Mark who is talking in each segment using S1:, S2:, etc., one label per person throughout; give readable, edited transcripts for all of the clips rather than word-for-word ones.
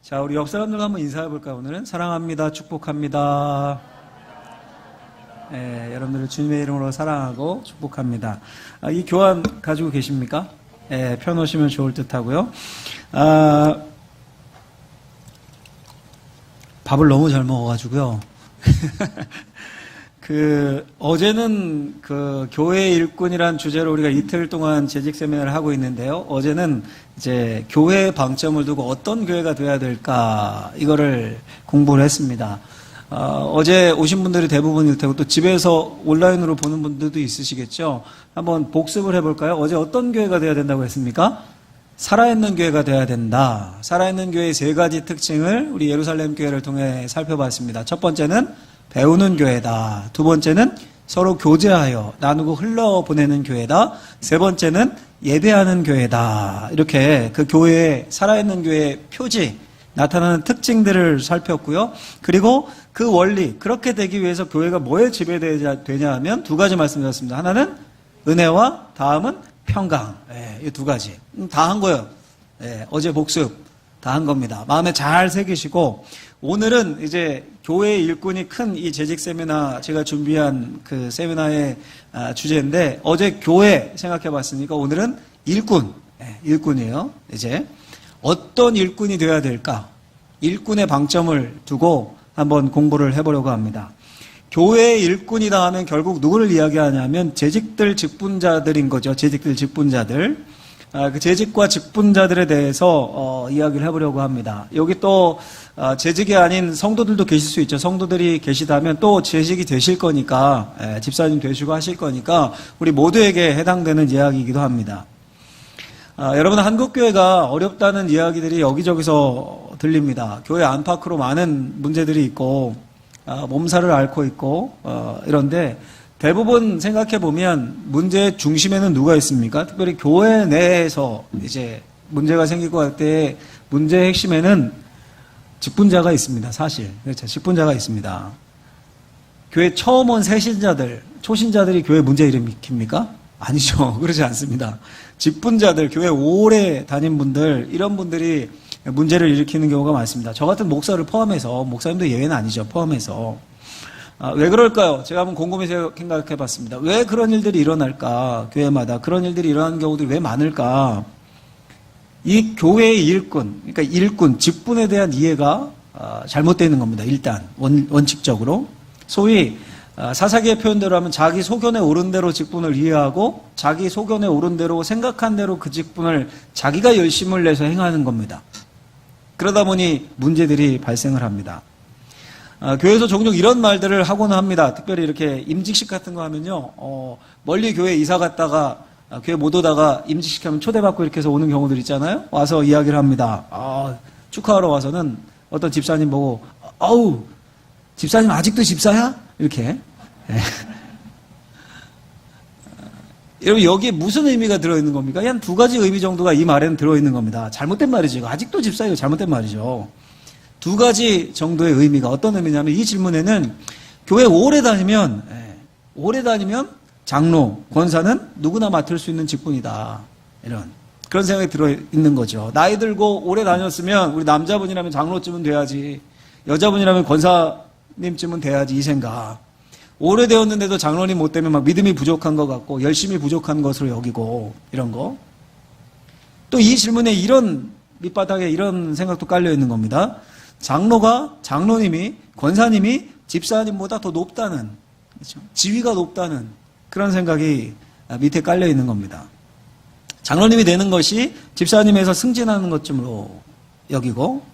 S1: 자, 우리 옆 사람들과 한번 인사해 볼까요? 오늘은 사랑합니다, 축복합니다. 예, 여러분들을 주님의 이름으로 사랑하고 축복합니다. 이 교환 가지고 계십니까? 예, 펴놓으시면 좋을 듯 하고요. 밥을 너무 잘 먹어가지고요. 어제는 교회 일꾼이란 주제로 우리가 이틀 동안 재직 세미나를 하고 있는데요. 어제는 이제 교회의 방점을 두고 어떤 교회가 돼야 될까, 이거를 공부를 했습니다. 어제 오신 분들이 대부분일 테고 또 집에서 온라인으로 보는 분들도 있으시겠죠. 한번 복습을 해볼까요? 어제 어떤 교회가 돼야 된다고 했습니까? 살아있는 교회가 돼야 된다. 살아있는 교회의 세 가지 특징을 우리 예루살렘 교회를 통해 살펴봤습니다. 첫 번째는 배우는 교회다. 두 번째는 서로 교제하여 나누고 흘러보내는 교회다. 세 번째는 예배하는 교회다. 이렇게 그 교회의, 살아있는 교회의 표지, 나타나는 특징들을 살폈고요. 그리고 그 원리, 그렇게 되기 위해서 교회가 뭐에 지배되냐 하면 두 가지 말씀드렸습니다. 하나는 은혜와 다음은 평강. 이 두 가지. 다 한 거예요. 어제 복습 다 한 겁니다. 마음에 잘 새기시고, 오늘은 이제 교회의 일꾼이 큰 이 재직 세미나, 제가 준비한 그 세미나의 주제인데, 어제 교회 생각해 봤으니까 오늘은 일꾼, 일꾼이에요. 이제 어떤 일꾼이 되어야 될까? 일꾼의 방점을 두고 한번 공부를 해보려고 합니다. 교회의 일꾼이다 하면 결국 누구를 이야기하냐면 재직들, 직분자들인 거죠. 재직들, 직분자들. 그 재직과 직분자들에 대해서 이야기를 해보려고 합니다. 여기 또 재직이 아닌 성도들도 계실 수 있죠. 성도들이 계시다면 또 재직이 되실 거니까, 집사님 되시고 하실 거니까 우리 모두에게 해당되는 이야기이기도 합니다. 여러분, 한국교회가 어렵다는 이야기들이 여기저기서 들립니다. 교회 안팎으로 많은 문제들이 있고, 몸살을 앓고 있고, 이런데 대부분 생각해보면 문제의 중심에는 누가 있습니까? 특별히 교회 내에서 이제 문제가 생기고 할 때 문제의 핵심에는 직분자가 있습니다. 사실. 그렇죠. 직분자가 있습니다. 교회 처음 온 새신자들, 초신자들이 교회 문제 일으킵니까? 아니죠. 그렇지 않습니다. 직분자들, 교회 오래 다닌 분들, 이런 분들이 문제를 일으키는 경우가 많습니다. 저 같은 목사를 포함해서, 목사님도 예외는 아니죠. 포함해서. 왜 그럴까요? 제가 한번 곰곰이 생각해 봤습니다. 왜 그런 일들이 일어날까? 교회마다 그런 일들이 일어나는 경우들이 왜 많을까? 이 교회의 일꾼, 그러니까 일꾼, 직분에 대한 이해가 잘못되어 있는 겁니다. 일단 원칙적으로. 소위 사사기의 표현대로 하면 자기 소견에 오른 대로 직분을 이해하고 자기 소견에 오른 대로 생각한 대로 그 직분을 자기가 열심을 내서 행하는 겁니다. 그러다 보니 문제들이 발생을 합니다. 교회에서 종종 이런 말들을 하고는 합니다. 특별히 이렇게 임직식 같은 거 하면요, 멀리 교회 이사 갔다가 교회 못 오다가 임직식 하면 초대받고 이렇게 해서 오는 경우들 있잖아요. 와서 이야기를 합니다. 축하하러 와서는 어떤 집사님 보고, 아우, 집사님 아직도 집사야? 이렇게. 여러분, 여기에 무슨 의미가 들어있는 겁니까? 한 두 가지 의미 정도가 이 말에는 들어있는 겁니다. 잘못된 말이죠. 아직도 집사예요. 잘못된 말이죠. 두 가지 정도의 의미가, 어떤 의미냐면 이 질문에는 교회 오래 다니면 장로, 권사는 누구나 맡을 수 있는 직분이다. 그런 생각이 들어있는 거죠. 나이 들고 오래 다녔으면 우리 남자분이라면 장로쯤은 돼야지, 여자분이라면 권사님쯤은 돼야지, 이 생각. 오래되었는데도 장로님 못 되면 막 믿음이 부족한 것 같고 열심히 부족한 것으로 여기고, 이런 거. 또 이 질문에 이런 밑바닥에 이런 생각도 깔려 있는 겁니다. 장로님이, 권사님이 집사님보다 더 높다는, 그렇죠? 지위가 높다는 그런 생각이 밑에 깔려 있는 겁니다. 장로님이 되는 것이 집사님에서 승진하는 것쯤으로 여기고,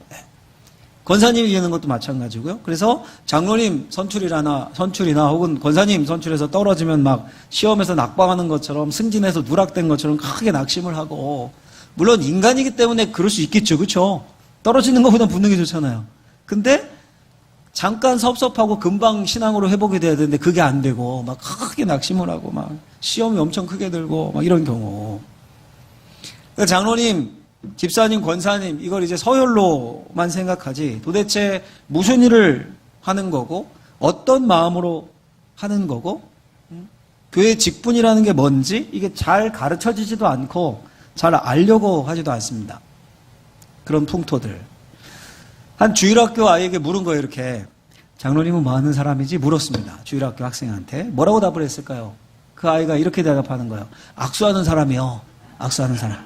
S1: 권사님이 되는 것도 마찬가지고요. 그래서 장로님 선출이나 혹은 권사님 선출해서 떨어지면 막 시험에서 낙방하는 것처럼, 승진해서 누락된 것처럼 크게 낙심을 하고, 물론 인간이기 때문에 그럴 수 있겠죠. 그렇죠? 떨어지는 것보다 붙는 게 좋잖아요. 근데 잠깐 섭섭하고 금방 신앙으로 회복이 돼야 되는데 그게 안 되고 막 크게 낙심을 하고 막 시험이 엄청 크게 들고 막 이런 경우. 그러니까 장로님, 집사님, 권사님, 이걸 이제 서열로만 생각하지 도대체 무슨 일을 하는 거고 어떤 마음으로 하는 거고 교회 직분이라는 게 뭔지 이게 잘 가르쳐지지도 않고 잘 알려고 하지도 않습니다. 그런 풍토들. 한 주일학교 아이에게 물은 거예요, 이렇게. 장로님은 뭐 하는 사람이지? 물었습니다. 주일학교 학생한테. 뭐라고 답을 했을까요? 그 아이가 이렇게 대답하는 거예요. 악수하는 사람이요. 악수하는 사람.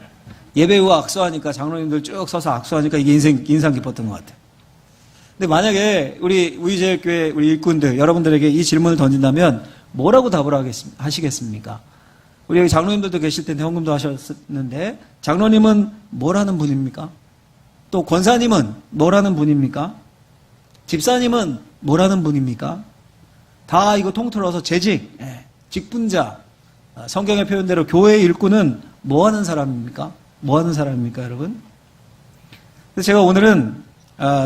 S1: 예배 후 악수하니까 장로님들 쭉 서서 악수하니까 이게 인상 깊었던 것 같아요. 근데 만약에 우리 우이제일교회 우리 일꾼들 여러분들에게 이 질문을 던진다면 뭐라고 답을 하시겠습니까? 우리 여기 장로님들도 계실 텐데 헌금도 하셨는데 장로님은 뭐라는 분입니까? 또 권사님은 뭐라는 분입니까? 집사님은 뭐라는 분입니까? 다 이거 통틀어서 재직, 직분자, 성경의 표현대로 교회의 일꾼은 뭐 하는 사람입니까? 뭐 하는 사람입니까, 여러분? 그래서 제가 오늘은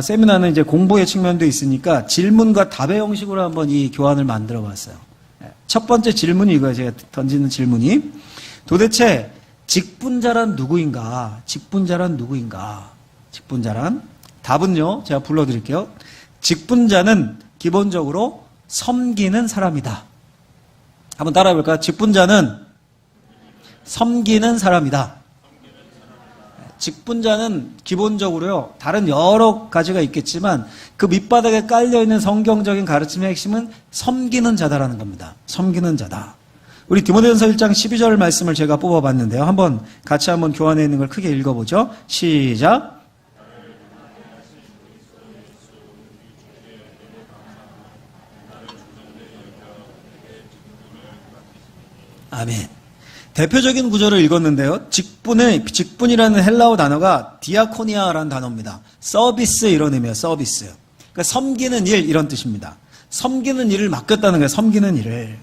S1: 세미나는 이제 공부의 측면도 있으니까 질문과 답의 형식으로 한번 이 교환을 만들어 봤어요. 첫 번째 질문이 이거예요. 제가 던지는 질문이. 도대체 직분자란 누구인가? 직분자란 누구인가? 직분자란? 답은요, 제가 불러드릴게요. 직분자는 기본적으로 섬기는 사람이다. 한번 따라해 볼까요? 직분자는 섬기는 사람이다. 직분자는 기본적으로요, 다른 여러 가지가 있겠지만 그 밑바닥에 깔려있는 성경적인 가르침의 핵심은 섬기는 자다라는 겁니다. 섬기는 자다. 우리 디모데전서 1장 12절 말씀을 제가 뽑아봤는데요. 한번 같이 한번 교환해 있는 걸 크게 읽어보죠. 시작. 아멘. 대표적인 구절을 읽었는데요. 직분이라는 헬라어 단어가 디아코니아라는 단어입니다. 서비스 이런 의미예요. 서비스. 그러니까 섬기는 일 이런 뜻입니다. 섬기는 일을 맡겼다는 거예요. 섬기는 일을.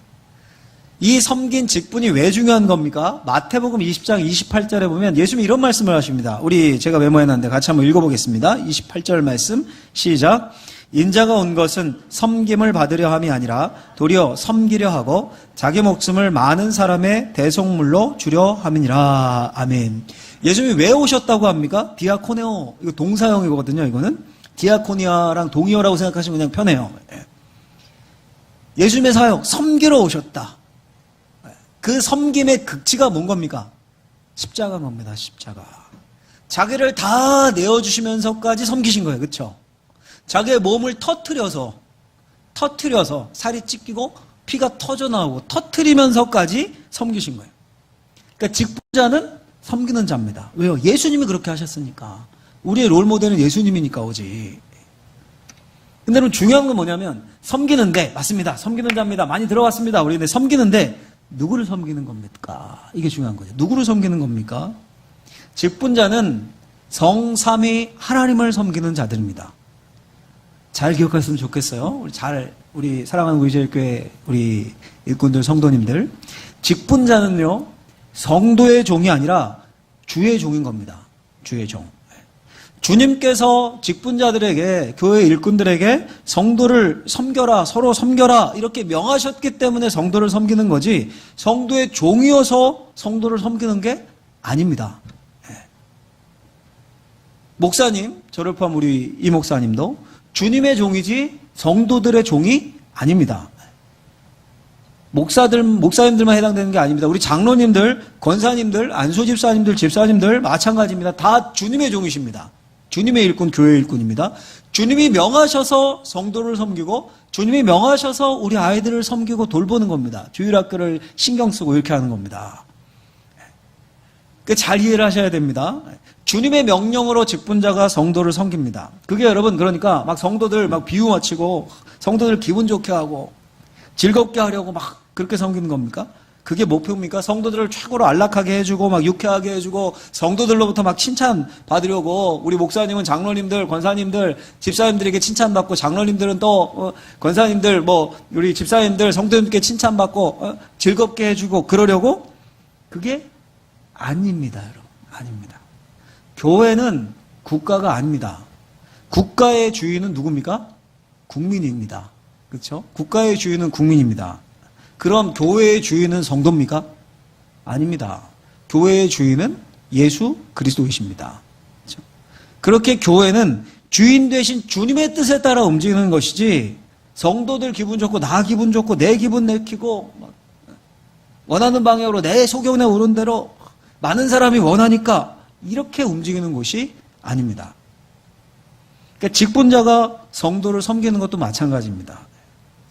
S1: 이 섬긴 직분이 왜 중요한 겁니까? 마태복음 20장 28절에 보면 예수님이 이런 말씀을 하십니다. 제가 메모해놨는데 같이 한번 읽어보겠습니다. 28절 말씀 시작. 인자가 온 것은 섬김을 받으려 함이 아니라 도리어 섬기려 하고 자기 목숨을 많은 사람의 대속물로 주려 함이니라. 아멘. 예수님이 왜 오셨다고 합니까? 디아코네오. 이거 동사형이거든요. 이거는 디아코니아랑 동의어라고 생각하시면 그냥 편해요. 예수님의 사역 섬기러 오셨다. 그 섬김의 극치가 뭔 겁니까? 십자가인 겁니다. 십자가. 자기를 다 내어주시면서까지 섬기신 거예요. 그렇죠? 자기의 몸을 터트려서 살이 찢기고 피가 터져나오고 터트리면서까지 섬기신 거예요. 그러니까 직분자는 섬기는 자입니다. 왜요? 예수님이 그렇게 하셨으니까. 우리의 롤모델은 예수님이니까 오지. 근데 여러분 중요한 건 뭐냐면 섬기는데 맞습니다. 섬기는 자입니다. 많이 들어왔습니다. 우리 근데 섬기는데 누구를 섬기는 겁니까? 이게 중요한 거죠. 누구를 섬기는 겁니까? 직분자는 성삼위 하나님을 섬기는 자들입니다. 잘 기억했으면 좋겠어요. 우리 사랑하는 우리제일교회 우리 일꾼들 성도님들. 직분자는요, 성도의 종이 아니라 주의 종인 겁니다. 주의 종. 주님께서 직분자들에게, 교회 일꾼들에게 성도를 섬겨라, 서로 섬겨라, 이렇게 명하셨기 때문에 성도를 섬기는 거지, 성도의 종이어서 성도를 섬기는 게 아닙니다. 목사님, 저를 포함 우리 이 목사님도 주님의 종이지 성도들의 종이 아닙니다. 목사님들만 해당되는 게 아닙니다. 우리 장로님들, 권사님들, 안수집사님들, 집사님들 마찬가지입니다. 다 주님의 종이십니다. 주님의 일꾼, 교회 일꾼입니다. 주님이 명하셔서 성도를 섬기고 주님이 명하셔서 우리 아이들을 섬기고 돌보는 겁니다. 주일학교를 신경 쓰고 이렇게 하는 겁니다. 잘 이해를 하셔야 됩니다. 주님의 명령으로 직분자가 성도를 섬깁니다. 그게 여러분 그러니까 막 성도들 막 비유 맞추고 성도들 기분 좋게 하고 즐겁게 하려고 막 그렇게 섬기는 겁니까? 그게 목표입니까? 성도들을 최고로 안락하게 해주고 막 유쾌하게 해주고 성도들로부터 막 칭찬 받으려고 우리 목사님은 장로님들, 권사님들, 집사님들에게 칭찬받고 장로님들은 또 권사님들, 우리 집사님들, 성도님께 칭찬받고 즐겁게 해주고 그러려고? 그게 아닙니다, 여러분. 아닙니다. 교회는 국가가 아닙니다. 국가의 주인은 누굽니까? 국민입니다. 그렇죠? 국가의 주인은 국민입니다. 그럼 교회의 주인은 성도입니까? 아닙니다. 교회의 주인은 예수 그리스도이십니다. 그렇죠? 그렇게 교회는 주인 되신 주님의 뜻에 따라 움직이는 것이지 성도들 기분 좋고 나 기분 좋고 내 기분 내키고 원하는 방향으로 내 소견에 오른 대로 많은 사람이 원하니까 이렇게 움직이는 곳이 아닙니다. 그러니까 직분자가 성도를 섬기는 것도 마찬가지입니다.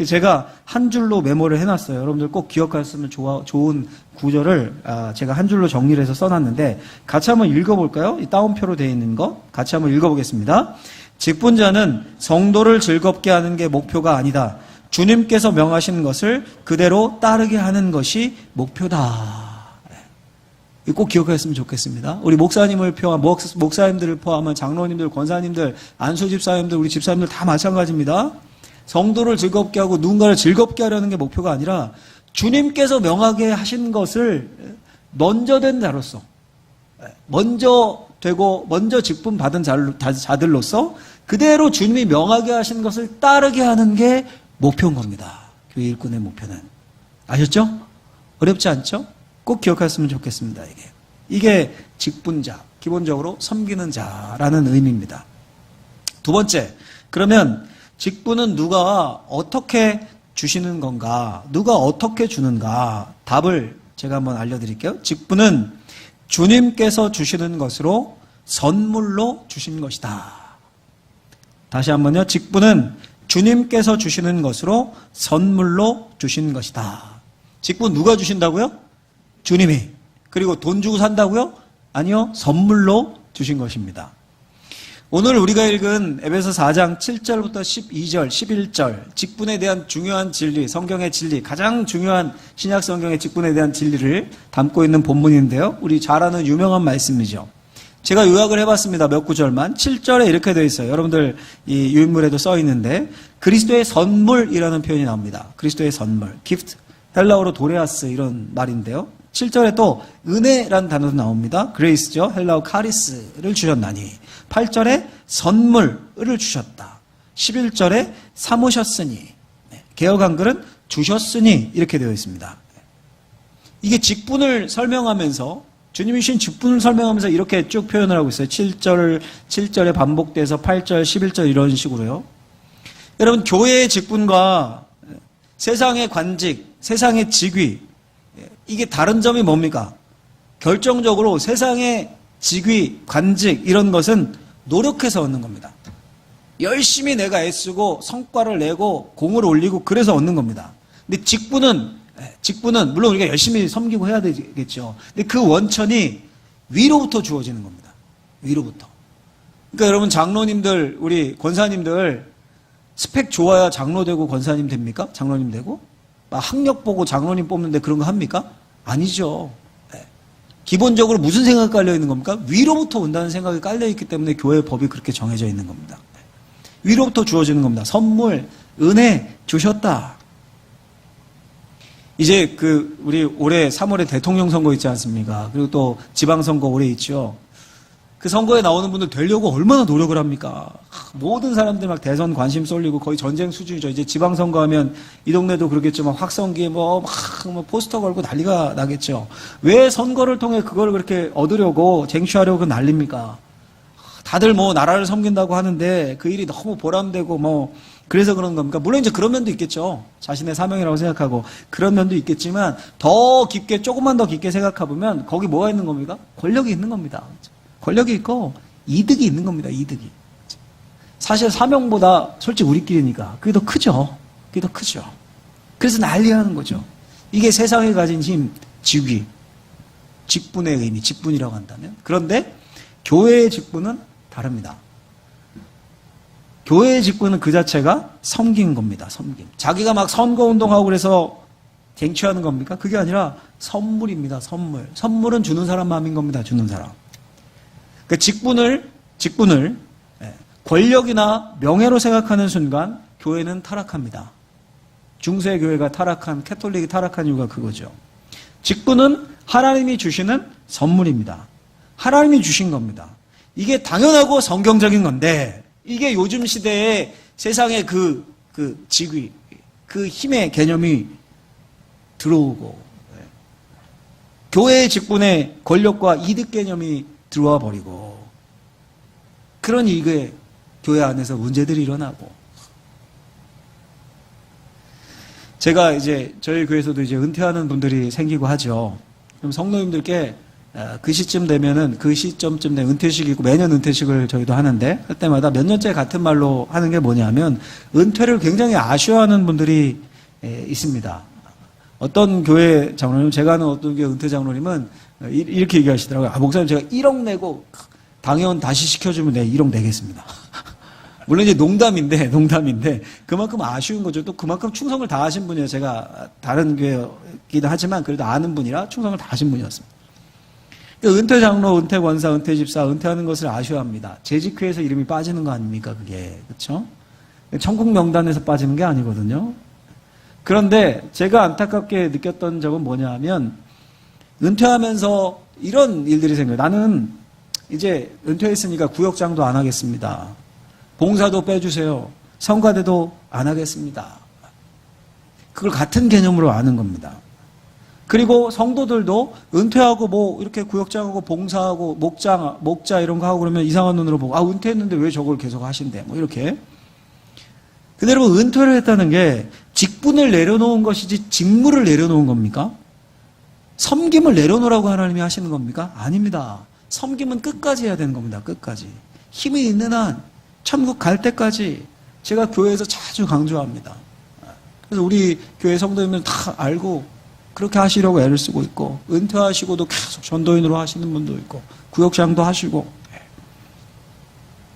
S1: 제가 한 줄로 메모를 해놨어요. 여러분들 꼭 기억하셨으면 좋은 구절을 제가 한 줄로 정리를 해서 써놨는데 같이 한번 읽어볼까요? 이 따옴표로 되어 있는 거 같이 한번 읽어보겠습니다. 직분자는 성도를 즐겁게 하는 게 목표가 아니다. 주님께서 명하신 것을 그대로 따르게 하는 것이 목표다. 꼭 기억하셨으면 좋겠습니다. 우리 목사님을 포함한 목사님들을 포함한 장로님들, 권사님들, 안수집사님들, 우리 집사님들 다 마찬가지입니다. 성도를 즐겁게 하고 누군가를 즐겁게 하려는 게 목표가 아니라 주님께서 명하게 하신 것을 먼저 된 자로서, 먼저 되고 먼저 직분 받은 자들로서 그대로 주님이 명하게 하신 것을 따르게 하는 게 목표인 겁니다. 교회 일꾼의 목표는. 아셨죠? 어렵지 않죠? 꼭 기억하셨으면 좋겠습니다. 이게 직분자, 기본적으로 섬기는 자라는 의미입니다. 두 번째, 그러면 직분은 누가 어떻게 주시는 건가? 누가 어떻게 주는가? 답을 제가 한번 알려드릴게요. 직분은 주님께서 주시는 것으로 선물로 주신 것이다. 다시 한번요. 직분은 주님께서 주시는 것으로 선물로 주신 것이다. 직분 누가 주신다고요? 주님이. 그리고 돈 주고 산다고요? 아니요. 선물로 주신 것입니다. 오늘 우리가 읽은 에베소 4장 7절부터 12절, 11절 직분에 대한 중요한 진리, 성경의 진리, 가장 중요한 신약 성경의 직분에 대한 진리를 담고 있는 본문인데요. 우리 잘 아는 유명한 말씀이죠. 제가 요약을 해봤습니다. 몇 구절만. 7절에 이렇게 되어 있어요. 여러분들 이 유인물에도 써 있는데 그리스도의 선물이라는 표현이 나옵니다. 그리스도의 선물, gift, 헬라어로 도레아스 이런 말인데요. 7절에 또 은혜라는 단어도 나옵니다. 그레이스죠. 헬라어 카리스를 주셨나니. 8절에 선물을 주셨다. 11절에 삼으셨으니. 개역 한글은 주셨으니 이렇게 되어 있습니다. 이게 직분을 설명하면서 주님이 주신 직분을 설명하면서 이렇게 쭉 표현을 하고 있어요. 7절에 반복돼서 8절, 11절 이런 식으로요. 여러분 교회의 직분과 세상의 관직, 세상의 직위 이게 다른 점이 뭡니까? 결정적으로 세상의 직위, 관직 이런 것은 노력해서 얻는 겁니다. 열심히 내가 애쓰고 성과를 내고 공을 올리고 그래서 얻는 겁니다. 근데 직분은 물론 우리가 열심히 섬기고 해야 되겠죠. 근데 그 원천이 위로부터 주어지는 겁니다. 위로부터. 그러니까 여러분 장로님들, 우리 권사님들 스펙 좋아야 장로 되고 권사님 됩니까? 장로님 되고? 학력 보고 장로님 뽑는데 그런 거 합니까? 아니죠. 기본적으로 무슨 생각이 깔려 있는 겁니까? 위로부터 온다는 생각이 깔려 있기 때문에 교회 법이 그렇게 정해져 있는 겁니다. 위로부터 주어지는 겁니다. 선물, 은혜 주셨다. 이제 우리 올해 3월에 대통령 선거 있지 않습니까? 그리고 또 지방선거 올해 있죠. 그 선거에 나오는 분들 되려고 얼마나 노력을 합니까? 모든 사람들 막 대선 관심 쏠리고 거의 전쟁 수준이죠. 이제 지방선거 하면 이 동네도 그러겠지만 확성기에 막 포스터 걸고 난리가 나겠죠. 왜 선거를 통해 그걸 그렇게 얻으려고 쟁취하려고 난립니까? 다들 나라를 섬긴다고 하는데 그 일이 너무 보람되고 그래서 그런 겁니까? 물론 이제 그런 면도 있겠죠. 자신의 사명이라고 생각하고 그런 면도 있겠지만 더 깊게 조금만 더 깊게 생각해보면 거기 뭐가 있는 겁니까? 권력이 있는 겁니다. 권력이 있고 이득이 있는 겁니다. 이득이. 사실 사명보다 솔직히 우리끼리니까 그게 더 크죠. 그게 더 크죠. 그래서 난리하는 거죠. 이게 세상에 가진 힘, 직위, 직분의 의미, 직분이라고 한다면. 그런데 교회의 직분은 다릅니다. 교회의 직분은 그 자체가 섬긴 겁니다. 섬김. 자기가 막 선거운동하고 그래서 쟁취하는 겁니까? 그게 아니라 선물입니다. 선물. 선물은 주는 사람 마음인 겁니다. 주는 사람. 그 직분을 권력이나 명예로 생각하는 순간 교회는 타락합니다. 중세교회가 타락한, 캐톨릭이 타락한 이유가 그거죠. 직분은 하나님이 주시는 선물입니다. 하나님이 주신 겁니다. 이게 당연하고 성경적인 건데 이게 요즘 시대에 세상의 그 직위, 그 힘의 개념이 들어오고 교회의 직분에 권력과 이득 개념이 들어와 버리고 그러니 이게 교회 안에서 문제들이 일어나고 제가 이제 저희 교회에서도 이제 은퇴하는 분들이 생기고 하죠. 그럼 성도님들께 그 시점 되면은 그 시점쯤 되면 은퇴식이 있고 매년 은퇴식을 저희도 하는데 할 때마다 몇 년째 같은 말로 하는 게 뭐냐면 은퇴를 굉장히 아쉬워하는 분들이 있습니다. 어떤 교회 장로님, 제가 아는 어떤 교회 은퇴 장로님은 이렇게 얘기하시더라고요. 목사님 제가 1억 내고 당연 다시 시켜주면 내가 1억 내겠습니다. 물론 이제 농담인데 그만큼 아쉬운 거죠. 또 그만큼 충성을 다하신 분이에요. 제가 다른 교회이기도 하지만 그래도 아는 분이라 충성을 다하신 분이었습니다. 은퇴 장로, 은퇴 권사, 은퇴 집사, 은퇴하는 것을 아쉬워합니다. 재직회에서 이름이 빠지는 거 아닙니까? 그게 그렇죠? 천국 명단에서 빠지는 게 아니거든요. 그런데 제가 안타깝게 느꼈던 적은 뭐냐 하면 은퇴하면서 이런 일들이 생겨요. 나는 이제 은퇴했으니까 구역장도 안 하겠습니다. 봉사도 빼주세요. 성가대도 안 하겠습니다. 그걸 같은 개념으로 아는 겁니다. 그리고 성도들도 은퇴하고 뭐 이렇게 구역장하고 봉사하고 목자 이런 거 하고 그러면 이상한 눈으로 보고 은퇴했는데 왜 저걸 계속 하신대 뭐 이렇게. 근데 여러분 은퇴를 했다는 게 직분을 내려놓은 것이지 직무를 내려놓은 겁니까? 섬김을 내려놓으라고 하나님이 하시는 겁니까? 아닙니다. 섬김은 끝까지 해야 되는 겁니다. 끝까지. 힘이 있는 한 천국 갈 때까지 제가 교회에서 자주 강조합니다. 그래서 우리 교회 성도님들 다 알고 그렇게 하시려고 애를 쓰고 있고 은퇴하시고도 계속 전도인으로 하시는 분도 있고 구역장도 하시고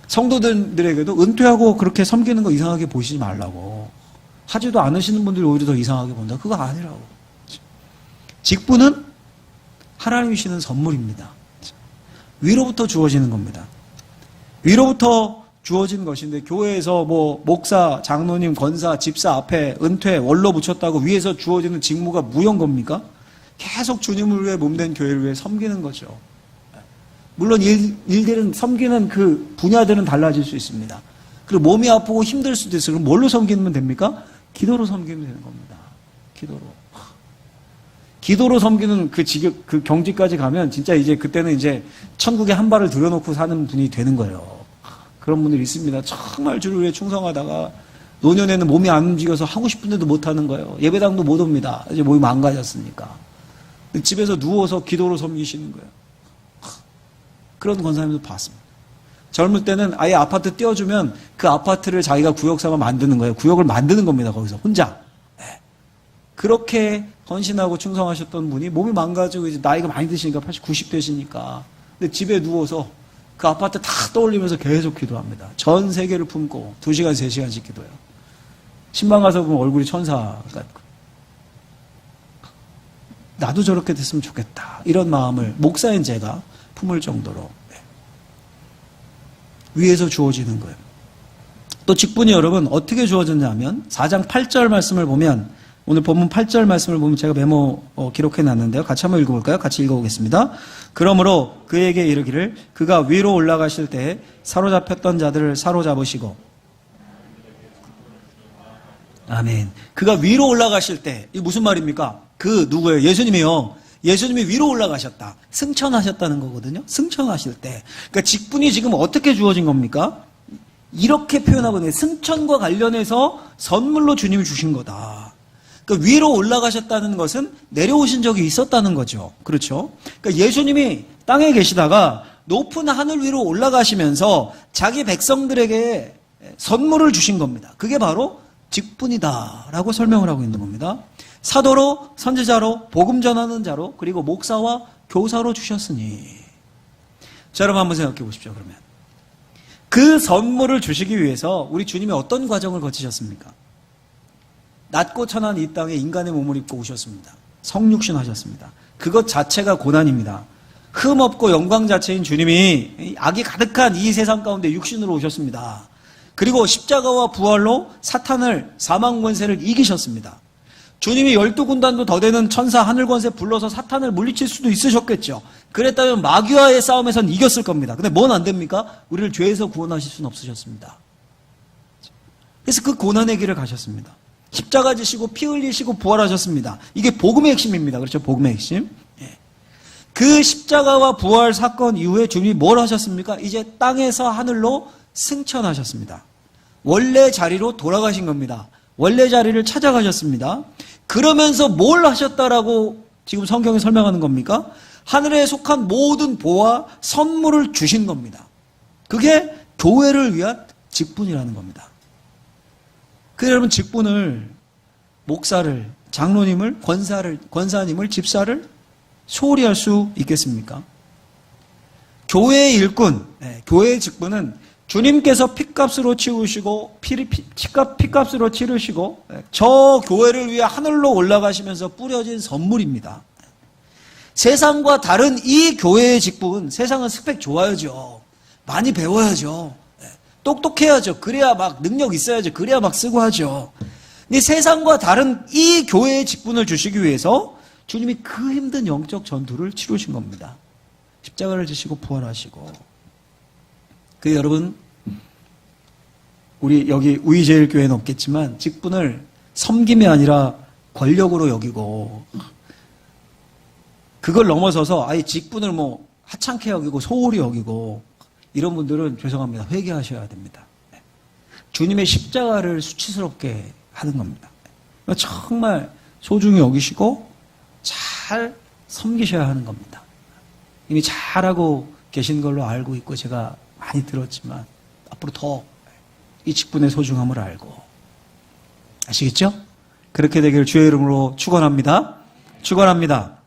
S1: 성도들에게도 은퇴하고 그렇게 섬기는 거 이상하게 보시지 말라고. 하지도 않으시는 분들이 오히려 더 이상하게 본다. 그거 아니라고. 직분은 하나님이 주시는 선물입니다. 위로부터 주어지는 겁니다. 위로부터 주어진 것인데 교회에서 뭐 목사, 장로님, 권사, 집사 앞에 은퇴, 원로 붙였다고 위에서 주어지는 직무가 무용 겁니까? 계속 주님을 위해 몸된 교회를 위해 섬기는 거죠. 물론 일들은 섬기는 그 분야들은 달라질 수 있습니다. 그리고 몸이 아프고 힘들 수도 있어요. 그럼 뭘로 섬기면 됩니까? 기도로 섬기면 되는 겁니다. 기도로 섬기는 그 경지까지 가면 진짜 이제 그때는 이제 천국에 한 발을 들여놓고 사는 분이 되는 거예요. 그런 분들이 있습니다. 정말 주를 위해 충성하다가 노년에는 몸이 안 움직여서 하고 싶은데도 못 하는 거예요. 예배당도 못 옵니다. 이제 몸이 망가졌으니까. 집에서 누워서 기도로 섬기시는 거예요. 그런 권사님도 봤습니다. 젊을 때는 아예 아파트 띄워주면 그 아파트를 자기가 구역 삼아 만드는 거예요. 구역을 만드는 겁니다. 거기서 혼자. 네. 그렇게 헌신하고 충성하셨던 분이 몸이 망가지고 이제 나이가 많이 드시니까 80, 90 되시니까. 근데 집에 누워서 그 아파트 다 떠올리면서 계속 기도합니다. 전 세계를 품고 2시간, 3시간씩 기도해요. 신방 가서 보면 얼굴이 천사 같고. 나도 저렇게 됐으면 좋겠다. 이런 마음을 목사인 제가 품을 정도로 위에서 주어지는 거예요. 또 직분이 여러분 어떻게 주어졌냐면 4장 8절 말씀을 보면 오늘 본문 8절 말씀을 보면 제가 메모 기록해 놨는데요. 같이 한번 읽어볼까요? 같이 읽어보겠습니다. 그러므로 그에게 이르기를 그가 위로 올라가실 때에 사로잡혔던 자들을 사로잡으시고 아멘. 그가 위로 올라가실 때 이게 무슨 말입니까? 그 누구예요? 예수님이요. 예수님이 위로 올라가셨다. 승천하셨다는 거거든요. 승천하실 때. 그러니까 직분이 지금 어떻게 주어진 겁니까? 이렇게 표현하거든요. 승천과 관련해서 선물로 주님이 주신 거다. 그러니까 위로 올라가셨다는 것은 내려오신 적이 있었다는 거죠. 그렇죠? 그러니까 예수님이 땅에 계시다가 높은 하늘 위로 올라가시면서 자기 백성들에게 선물을 주신 겁니다. 그게 바로 직분이다라고 설명을 하고 있는 겁니다. 사도로, 선지자로, 복음 전하는 자로, 그리고 목사와 교사로 주셨으니. 자, 여러분 한번 생각해 보십시오. 그러면 그 선물을 주시기 위해서 우리 주님이 어떤 과정을 거치셨습니까? 낮고 천한 이 땅에 인간의 몸을 입고 오셨습니다. 성육신 하셨습니다. 그것 자체가 고난입니다. 흠 없고 영광 자체인 주님이 악이 가득한 이 세상 가운데 육신으로 오셨습니다. 그리고 십자가와 부활로 사탄을, 사망 권세를 이기셨습니다. 주님이 12군단도 더 되는 천사 하늘 권세 불러서 사탄을 물리칠 수도 있으셨겠죠. 그랬다면 마귀와의 싸움에선 이겼을 겁니다. 근데 뭔 안 됩니까? 우리를 죄에서 구원하실 수는 없으셨습니다. 그래서 그 고난의 길을 가셨습니다. 십자가 지시고 피 흘리시고 부활하셨습니다. 이게 복음의 핵심입니다. 그렇죠? 복음의 핵심. 예. 그 십자가와 부활 사건 이후에 주님이 뭘 하셨습니까? 이제 땅에서 하늘로 승천하셨습니다. 원래 자리로 돌아가신 겁니다. 원래 자리를 찾아가셨습니다. 그러면서 뭘 하셨다라고 지금 성경이 설명하는 겁니까? 하늘에 속한 모든 보화, 선물을 주신 겁니다. 그게 교회를 위한 직분이라는 겁니다. 그래서 여러분 직분을 목사를, 장로님을, 권사님을, 집사를 소홀히 할 수 있겠습니까? 교회의 일꾼, 교회의 직분은 주님께서 핏값으로 치우시고 핏값으로 치르시고 저 교회를 위해 하늘로 올라가시면서 뿌려진 선물입니다. 세상과 다른 이 교회의 직분, 세상은 스펙 좋아야죠. 많이 배워야죠. 똑똑해야죠. 그래야 막 능력 있어야죠. 그래야 막 쓰고 하죠. 근데 세상과 다른 이 교회의 직분을 주시기 위해서 주님이 그 힘든 영적 전투를 치르신 겁니다. 십자가를 지시고 부활하시고. 그 여러분, 우리 여기 우이제일교회는 없겠지만 직분을 섬김이 아니라 권력으로 여기고 그걸 넘어서서 아예 직분을 뭐 하찮게 여기고 소홀히 여기고 이런 분들은 죄송합니다. 회개하셔야 됩니다. 주님의 십자가를 수치스럽게 하는 겁니다. 정말 소중히 여기시고 잘 섬기셔야 하는 겁니다. 이미 잘하고 계신 걸로 알고 있고 제가 많이 들었지만 앞으로 더 이 직분의 소중함을 알고 아시겠죠? 그렇게 되기를 주의 이름으로 축원합니다. 축원합니다.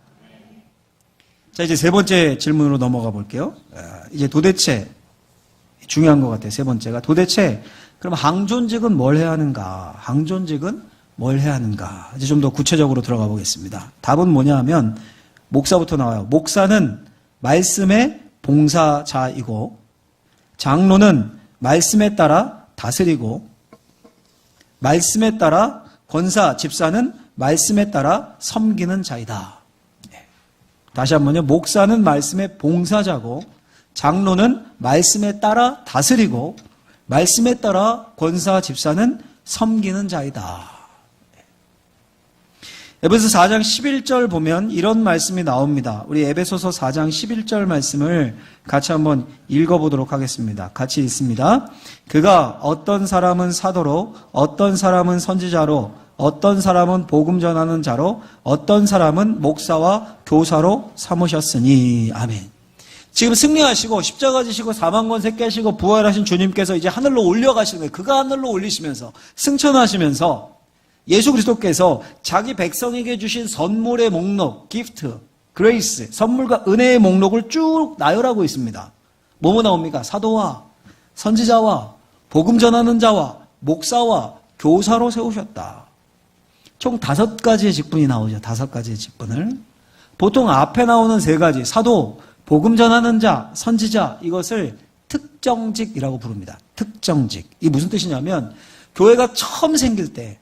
S1: 자, 이제 세 번째 질문으로 넘어가 볼게요. 이제 도대체 중요한 것 같아요. 세 번째가 도대체 그럼 항존직은 뭘 해야 하는가? 항존직은 뭘 해야 하는가? 이제 좀 더 구체적으로 들어가 보겠습니다. 답은 뭐냐 하면 목사부터 나와요. 목사는 말씀의 봉사자이고 장로는 말씀에 따라 다스리고 말씀에 따라 권사, 집사는 말씀에 따라 섬기는 자이다. 다시 한번요. 목사는 말씀의 봉사자고 장로는 말씀에 따라 다스리고 말씀에 따라 권사, 집사는 섬기는 자이다. 에베소서 4장 11절 보면 이런 말씀이 나옵니다. 우리 에베소서 4장 11절 말씀을 같이 한번 읽어보도록 하겠습니다. 같이 읽습니다. 그가 어떤 사람은 사도로, 어떤 사람은 선지자로, 어떤 사람은 복음 전하는 자로, 어떤 사람은 목사와 교사로 삼으셨으니. 아멘. 지금 승리하시고 십자가 지시고 사망권 쇠께시고 부활하신 주님께서 이제 하늘로 올려가시는 거예요. 그가 하늘로 올리시면서 승천하시면서 예수 그리스도께서 자기 백성에게 주신 선물의 목록, 기프트, 그레이스, 선물과 은혜의 목록을 쭉 나열하고 있습니다. 뭐뭐 나옵니까? 사도와 선지자와 복음 전하는 자와 목사와 교사로 세우셨다. 총 5가지의 직분이 나오죠. 5가지의 직분을. 보통 앞에 나오는 3가지, 사도, 복음 전하는 자, 선지자, 이것을 특정직이라고 부릅니다. 특정직. 이게 무슨 뜻이냐면 교회가 처음 생길 때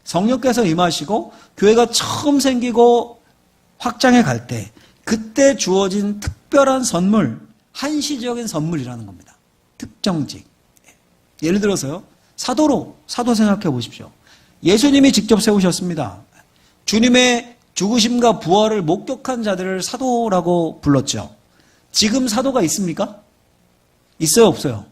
S1: 성령께서 임하시고 교회가 처음 생기고 확장해 갈 때 그때 주어진 특별한 선물, 한시적인 선물이라는 겁니다. 특정직. 예를 들어서요. 사도 생각해 보십시오. 예수님이 직접 세우셨습니다. 주님의 죽으심과 부활을 목격한 자들을 사도라고 불렀죠. 지금 사도가 있습니까? 있어요, 없어요?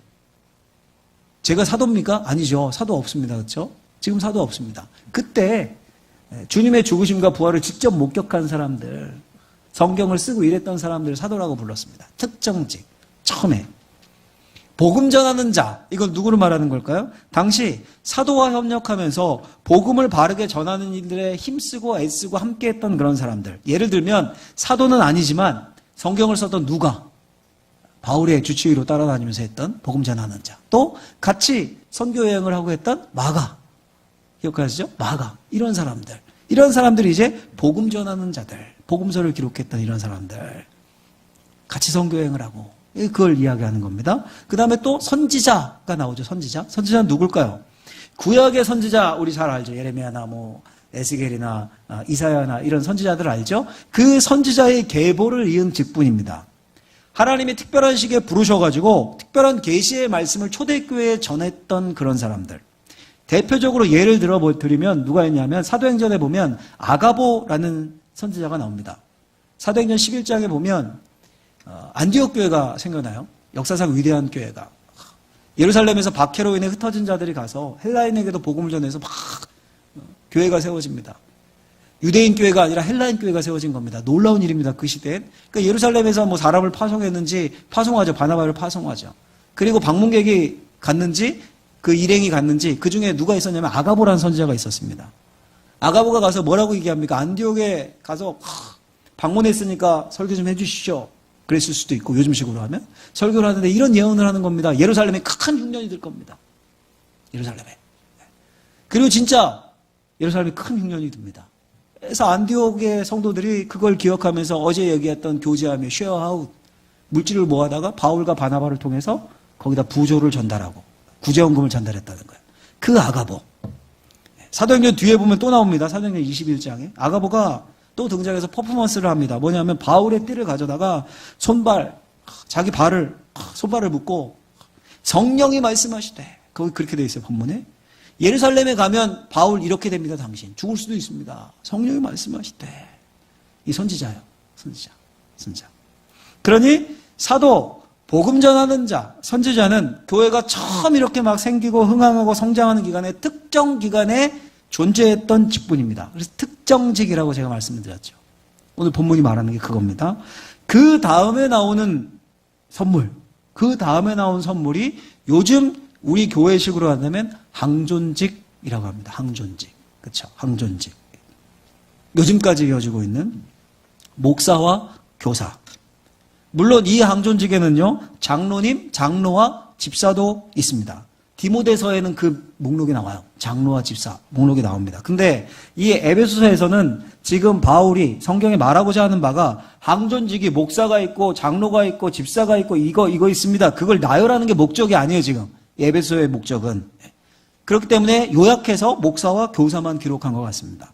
S1: 제가 사도입니까? 아니죠. 사도 없습니다. 그렇죠? 지금 사도 없습니다. 그때 주님의 죽으심과 부활을 직접 목격한 사람들, 성경을 쓰고 일했던 사람들을 사도라고 불렀습니다. 특정직. 처음에. 복음 전하는 자, 이건 누구를 말하는 걸까요? 당시 사도와 협력하면서 복음을 바르게 전하는 일들에 힘쓰고 애쓰고 함께했던 그런 사람들. 예를 들면 사도는 아니지만 성경을 썼던 누가? 바울의 주치의로 따라다니면서 했던 복음 전하는 자. 또 같이 선교 여행을 하고 했던 마가. 기억하시죠? 마가. 이런 사람들. 이런 사람들이 이제 복음 전하는 자들. 복음서를 기록했던 이런 사람들. 같이 선교 여행을 하고. 그걸 이야기하는 겁니다. 그 다음에 또 선지자가 나오죠. 선지자. 선지자는 누굴까요? 구약의 선지자 우리 잘 알죠. 예레미야나 뭐 에스겔이나 이사야나 이런 선지자들 알죠? 그 선지자의 계보를 이은 직분입니다. 하나님이 특별한 시기에 부르셔가지고 특별한 계시의 말씀을 초대교회에 전했던 그런 사람들. 대표적으로 예를 드리면 누가 있냐면 사도행전에 보면 아가보라는 선지자가 나옵니다. 사도행전 11장에 보면 안디옥 교회가 생겨나요. 역사상 위대한 교회가. 예루살렘에서 박해로 인해 흩어진 자들이 가서 헬라인에게도 복음을 전해서 막 교회가 세워집니다. 유대인 교회가 아니라 헬라인 교회가 세워진 겁니다. 놀라운 일입니다. 그 시대엔. 그러니까 예루살렘에서 뭐 사람을 파송했는지 파송하죠. 바나바를 파송하죠. 그리고 방문객이 갔는지 그 일행이 갔는지 그 중에 누가 있었냐면 아가보라는 선지자가 있었습니다. 아가보가 가서 뭐라고 얘기합니까? 안디옥에 가서 방문했으니까 설교 좀 해주시죠. 그랬을 수도 있고 요즘식으로 하면 설교를 하는데 이런 예언을 하는 겁니다. 예루살렘에 큰 흉년이 들 겁니다. 예루살렘에. 그리고 진짜 예루살렘에 큰 흉년이 듭니다. 그래서 안디옥의 성도들이 그걸 기억하면서 어제 얘기했던 교제하며 쉐어아웃 물질을 모아다가 바울과 바나바를 통해서 거기다 부조를 전달하고 구제원금을 전달했다는 거예요. 그 아가보. 사도행전 뒤에 보면 또 나옵니다. 사도행전 21장에. 아가보가 또 등장해서 퍼포먼스를 합니다. 뭐냐면 바울의 띠를 가져다가 자기 손발을 묶고 성령이 말씀하시되. 거기 그렇게 돼 있어요, 본문에. 예루살렘에 가면 바울 이렇게 됩니다, 당신. 죽을 수도 있습니다. 성령이 말씀하시되. 이 선지자예요. 선지자. 그러니 사도, 복음 전하는 자, 선지자는 교회가 처음 이렇게 막 생기고 흥황하고 성장하는 기간에 특정 기간에 존재했던 직분입니다. 그래서 특정직이라고 제가 말씀을 드렸죠. 오늘 본문이 말하는 게 그겁니다. 그 다음에 나오는 선물이 요즘 우리 교회식으로 한다면 항존직이라고 합니다. 항존직. 그렇죠? 항존직. 요즘까지 이어지고 있는 목사와 교사. 물론 이 항존직에는요, 장로님, 장로와 집사도 있습니다. 디모데서에는 그 목록이 나와요. 장로와 집사 목록이 나옵니다. 근데 이 에베소서에서는 지금 바울이 성경에 말하고자 하는 바가 항존직이 목사가 있고 장로가 있고 집사가 있고 이거 있습니다. 그걸 나열하는 게 목적이 아니에요, 지금. 에베소의 목적은. 그렇기 때문에 요약해서 목사와 교사만 기록한 것 같습니다.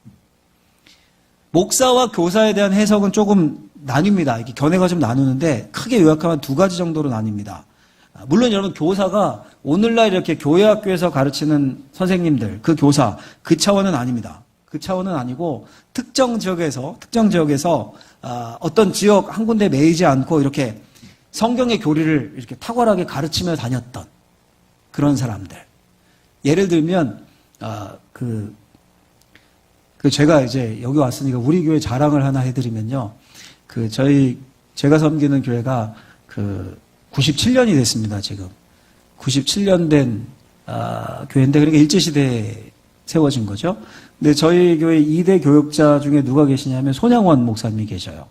S1: 목사와 교사에 대한 해석은 조금 나뉩니다. 이게 견해가 좀 나누는데 크게 요약하면 두 가지 정도로 나뉩니다. 물론 여러분 오늘날 이렇게 교회 학교에서 가르치는 선생님들, 그 교사, 그 차원은 아닙니다. 그 차원은 아니고 특정 지역에서 어떤 지역 한 군데 매이지 않고 이렇게 성경의 교리를 이렇게 탁월하게 가르치며 다녔던 그런 사람들. 예를 들면 제가 이제 여기 왔으니까 우리 교회 자랑을 하나 해드리면요. 제가 섬기는 교회가 97년이 됐습니다, 지금. 97년 된, 교회인데, 그러니까 일제시대에 세워진 거죠. 근데 저희 교회 2대 교역자 중에 누가 계시냐면 손양원 목사님이 계셔요.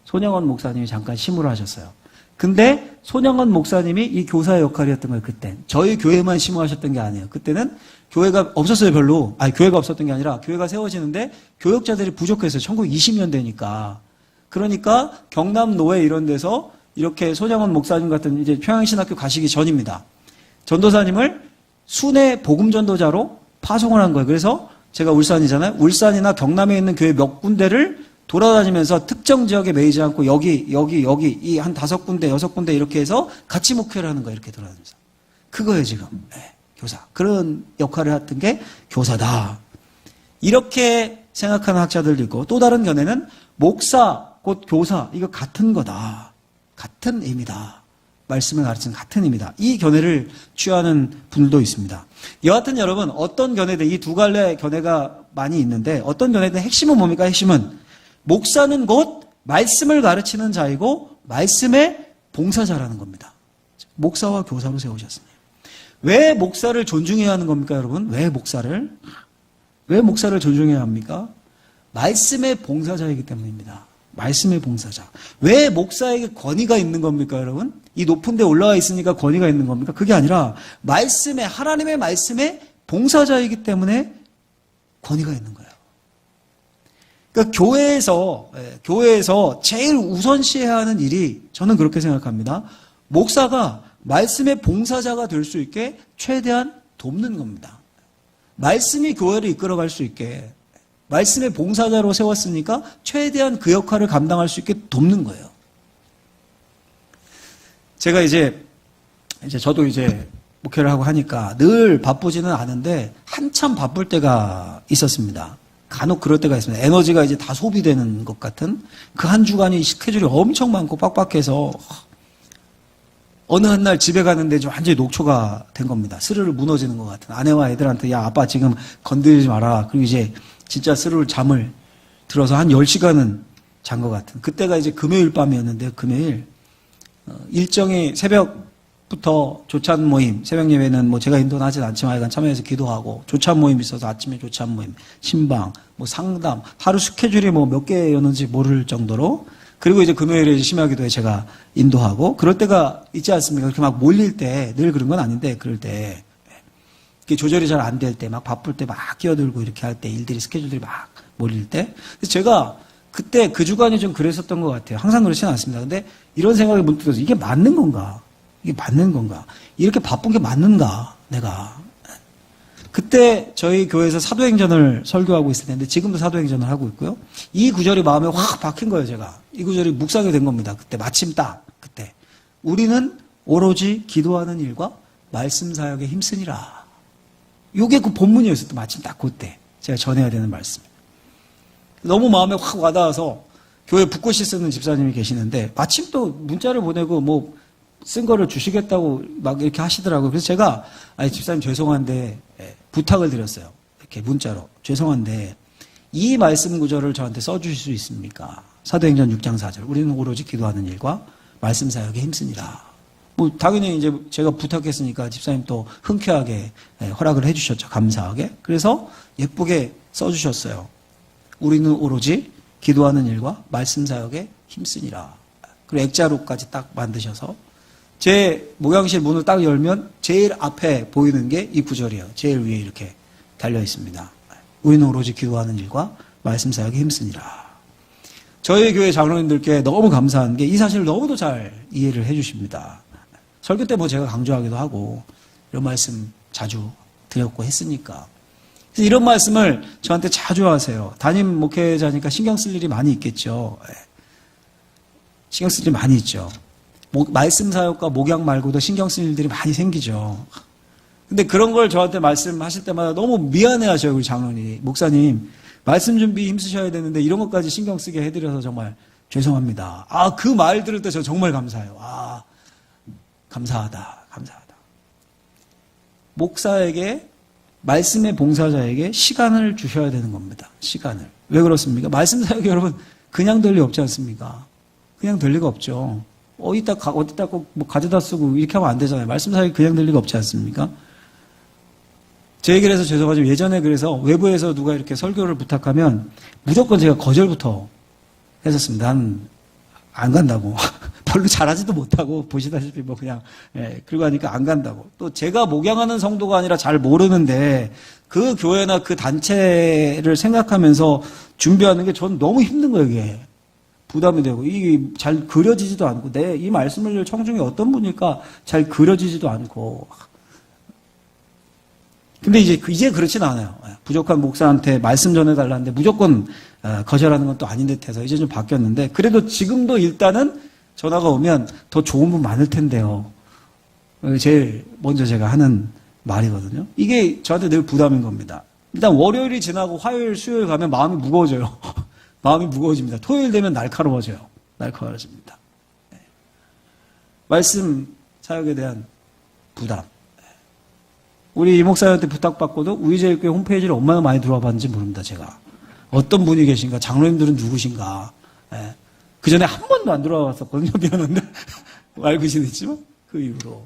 S1: 손양원 목사님이 잠깐 심으로 하셨어요. 근데 손양원 목사님이 이 교사의 역할이었던 거예요, 그때. 저희 교회만 심으하셨던 게 아니에요. 그때는 교회가 없었어요, 별로. 교회가 없었던 게 아니라 교회가 세워지는데 교역자들이 부족했어요. 1920년대니까. 그러니까 경남 노회 이런 데서 이렇게 손양원 목사님 같은 이제 평양신학교 가시기 전입니다. 전도사님을 순회 복음전도자로 파송을 한 거예요. 그래서 제가 울산이잖아요. 울산이나 경남에 있는 교회 몇 군데를 돌아다니면서 특정 지역에 매이지 않고 여기 이 한 5군데, 6군데 이렇게 해서 같이 목회를 하는 거예요. 이렇게 돌아다니면서. 그거예요, 지금. 네, 교사. 그런 역할을 했던 게 교사다. 이렇게 생각하는 학자들도 있고 또 다른 견해는 목사, 곧 교사, 이거 같은 거다. 같은 의미다. 말씀을 가르치는 같은 의미다. 이 견해를 취하는 분들도 있습니다. 여하튼 여러분, 어떤 견해든 이 두 갈래 견해가 많이 있는데 어떤 견해든 핵심은 뭡니까? 핵심은 목사는 곧 말씀을 가르치는 자이고 말씀의 봉사자라는 겁니다. 목사와 교사로 세우셨습니다. 왜 목사를 존중해야 하는 겁니까, 여러분? 왜 목사를 존중해야 합니까? 말씀의 봉사자이기 때문입니다. 말씀의 봉사자. 왜 목사에게 권위가 있는 겁니까, 여러분? 이 높은 데 올라와 있으니까 권위가 있는 겁니까? 그게 아니라 하나님의 말씀의 봉사자이기 때문에 권위가 있는 거예요. 그러니까 교회에서 제일 우선시해야 하는 일이 저는 그렇게 생각합니다. 목사가 말씀의 봉사자가 될 수 있게 최대한 돕는 겁니다. 말씀이 교회를 이끌어갈 수 있게 말씀의 봉사자로 세웠으니까 최대한 그 역할을 감당할 수 있게 돕는 거예요. 제가 저도 목회를 하고 하니까 늘 바쁘지는 않은데 한참 바쁠 때가 있었습니다. 간혹 그럴 때가 있습니다. 에너지가 이제 다 소비되는 것 같은 그 한 주간이 스케줄이 엄청 많고 빡빡해서 어느 한 날 집에 가는데 좀 완전히 녹초가 된 겁니다. 스르르 무너지는 것 같은. 아내와 애들한테 야 아빠 지금 건드리지 마라. 그리고 이제 진짜 스르르 잠을 들어서 한 10시간은 잔 것 같은. 그때가 이제 금요일 밤이었는데 금요일 일정이 새벽부터 조찬 모임, 새벽 예배는 뭐 제가 인도는 하진 않지만 하여간 참여해서 기도하고 조찬 모임 있어서 아침에 조찬 모임, 신방, 뭐 상담, 하루 스케줄이 뭐 몇 개였는지 모를 정도로 그리고 이제 금요일에 심야기도에 제가 인도하고 그럴 때가 있지 않습니까? 그렇게 막 몰릴 때 늘 그런 건 아닌데 그럴 때 이게 조절이 잘 안 될 때 막 바쁠 때 막 끼어들고 이렇게 할 때 일들이 스케줄들이 막 몰릴 때 그래서 제가 그때 그 주간이 좀 그랬었던 것 같아요. 항상 그렇지는 않습니다. 근데 이런 생각이 문득 들어서 이게 맞는 건가? 이게 맞는 건가? 이렇게 바쁜 게 맞는가? 내가. 그때 저희 교회에서 사도행전을 설교하고 있을 텐데 지금도 사도행전을 하고 있고요. 이 구절이 마음에 확 박힌 거예요, 제가. 이 구절이 묵상이 된 겁니다. 그때 마침 딱 그때. 우리는 오로지 기도하는 일과 말씀 사역에 힘쓰니라. 이게 그 본문이었어요. 또 마침 딱 그때 제가 전해야 되는 말씀. 너무 마음에 확 와닿아서 교회 붓글씨 쓰는 집사님이 계시는데 마침 또 문자를 보내고 뭐 쓴 거를 주시겠다고 막 이렇게 하시더라고요. 그래서 제가 아니 집사님 죄송한데 부탁을 드렸어요. 이렇게 문자로 죄송한데 이 말씀 구절을 저한테 써주실 수 있습니까? 사도행전 6장 4절 우리는 오로지 기도하는 일과 말씀 사역에 힘쓰니라. 뭐 당연히 이제 제가 부탁했으니까 집사님 또 흔쾌하게 허락을 해주셨죠. 감사하게. 그래서 예쁘게 써주셨어요. 우리는 오로지 기도하는 일과 말씀 사역에 힘쓰니라. 그리고 액자로까지 딱 만드셔서 제 목양실 문을 딱 열면 제일 앞에 보이는 게 이 구절이에요. 제일 위에 이렇게 달려 있습니다. 우리는 오로지 기도하는 일과 말씀 사역에 힘쓰니라. 저희 교회 장로님들께 너무 감사한 게 이 사실을 너무도 잘 이해를 해 주십니다. 설교 때 뭐 제가 강조하기도 하고 이런 말씀 자주 드렸고 했으니까. 그래서 이런 말씀을 저한테 자주 하세요. 담임 목회자니까 신경 쓸 일이 많이 있겠죠. 신경 쓸 일이 많이 있죠. 말씀 사역과 목양 말고도 신경 쓸 일들이 많이 생기죠. 근데 그런 걸 저한테 말씀하실 때마다 너무 미안해 하셔요, 우리 장로님. 목사님, 말씀 준비 힘쓰셔야 되는데 이런 것까지 신경 쓰게 해드려서 정말 죄송합니다. 아, 그 말 들을 때 저 정말 감사해요. 아, 감사하다. 목사에게, 말씀의 봉사자에게 시간을 주셔야 되는 겁니다. 시간을. 왜 그렇습니까? 말씀 사역이 여러분, 그냥 될 리 없지 않습니까? 그냥 될 리가 없죠. 어디다 꼭 뭐 가져다 쓰고 이렇게 하면 안 되잖아요. 말씀 사역이 그냥 될 리가 없지 않습니까? 제 얘기를 해서 죄송하지만 예전에 그래서 외부에서 누가 이렇게 설교를 부탁하면 무조건 제가 거절부터 했었습니다. 난 안 간다고. 별로 잘하지도 못하고 보시다시피 뭐 그냥 그러고 하니까 안 간다고. 또 제가 목양하는 성도가 아니라 잘 모르는데 그 교회나 그 단체를 생각하면서 준비하는 게 저는 너무 힘든 거예요. 이게 부담이 되고 이게 잘 그려지지도 않고 내 이 말씀을 청중이 어떤 분일까 잘 그려지지도 않고. 근데 이제 그렇지는 않아요. 부족한 목사한테 말씀 전해달라는데 무조건 거절하는 건 또 아닌 듯해서 이제 좀 바뀌었는데 그래도 지금도 일단은 전화가 오면 더 좋은 분 많을 텐데요. 제일 먼저 제가 하는 말이거든요. 이게 저한테 늘 부담인 겁니다. 일단 월요일이 지나고 화요일, 수요일 가면 마음이 무거워져요. 마음이 무거워집니다. 토요일 되면 날카로워져요. 날카로워집니다. 말씀 사역에 대한 부담. 우리 이 목사님한테 부탁받고도 우리제일교회 홈페이지를 얼마나 많이 들어와 봤는지 모릅니다, 제가. 어떤 분이 계신가, 장로님들은 누구신가. 그 전에 한 번도 안 들어와 봤었거든요, 미안한데. 알고 계시겠지만, 그 이후로.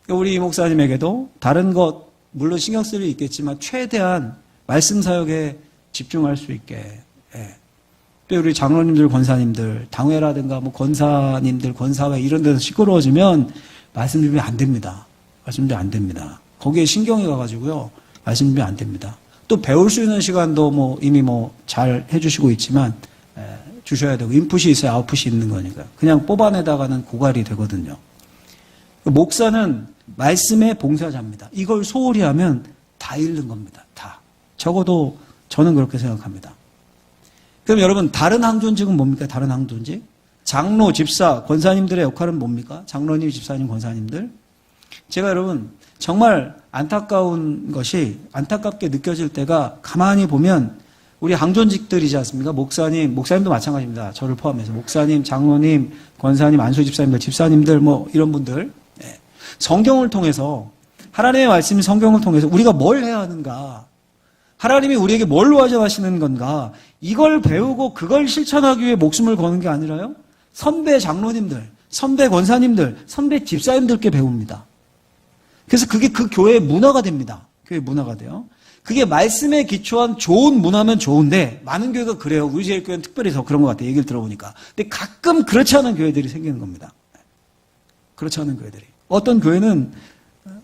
S1: 우리 이 목사님에게도 다른 것, 물론 신경 쓸 일이 있겠지만, 최대한 말씀 사역에 집중할 수 있게. 또 우리 장로님들, 권사님들, 당회라든가 뭐 권사님들, 권사회 이런 데서 시끄러워지면 말씀 준비 안 됩니다. 말씀 준비 안 됩니다. 거기에 신경이 가가지고요. 말씀 준비 안 됩니다. 또 배울 수 있는 시간도 뭐 이미 뭐 잘 해주시고 있지만 주셔야 되고 인풋이 있어야 아웃풋이 있는 거니까 그냥 뽑아내다가는 고갈이 되거든요. 목사는 말씀의 봉사자입니다. 이걸 소홀히 하면 다 잃는 겁니다. 다. 적어도 저는 그렇게 생각합니다. 그럼 여러분 다른 항존직은 뭡니까? 다른 항존직? 장로, 집사, 권사님들의 역할은 뭡니까? 장로님, 집사님, 권사님들. 제가 여러분 정말 안타까운 것이 안타깝게 느껴질 때가 가만히 보면 우리 항존직들이지 않습니까? 목사님도 마찬가지입니다. 저를 포함해서 목사님, 장로님, 권사님, 안수 집사님들, 집사님들 뭐 이런 분들 성경을 통해서 하나님의 말씀 성경을 통해서 우리가 뭘 해야 하는가 하나님이 우리에게 뭘로 하자하시는 건가? 이걸 배우고 그걸 실천하기 위해 목숨을 거는 게 아니라요. 선배 장로님들, 선배 권사님들, 선배 집사님들께 배웁니다. 그래서 그게 그 교회의 문화가 됩니다. 교회 문화가 돼요. 그게 말씀에 기초한 좋은 문화면 좋은데 많은 교회가 그래요. 우리 제일교회는 특별히 더 그런 것 같아요. 얘기를 들어보니까. 근데 가끔 그렇지 않은 교회들이 생기는 겁니다. 그렇지 않은 교회들이. 어떤 교회는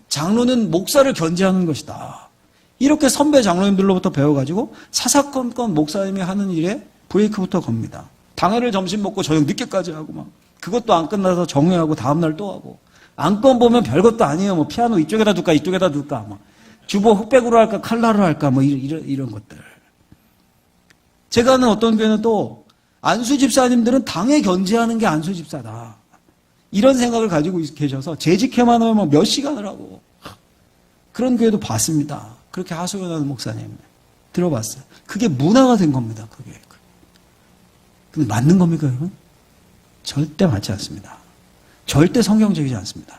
S1: 장로는 목사를 견제하는 것이다. 이렇게 선배 장로님들로부터 배워가지고 사사건건 목사님이 하는 일에 브레이크부터 겁니다. 당회를 점심 먹고 저녁 늦게까지 하고 막 그것도 안 끝나서 정회하고 다음날 또 하고 안건 보면 별것도 아니에요. 뭐 피아노 이쪽에다 둘까 이쪽에다 둘까 뭐 주보 흑백으로 할까 칼라로 할까 뭐 이런 것들. 제가 아는 어떤 교회는 또 안수 집사님들은 당회 견제하는 게 안수 집사다. 이런 생각을 가지고 계셔서 재직회만 하면 몇 시간을 하고 그런 교회도 봤습니다. 그렇게 하소연하는 목사님 들어봤어요. 그게 문화가 된 겁니다. 그게. 근데 맞는 겁니까, 여러분? 절대 맞지 않습니다. 절대 성경적이지 않습니다.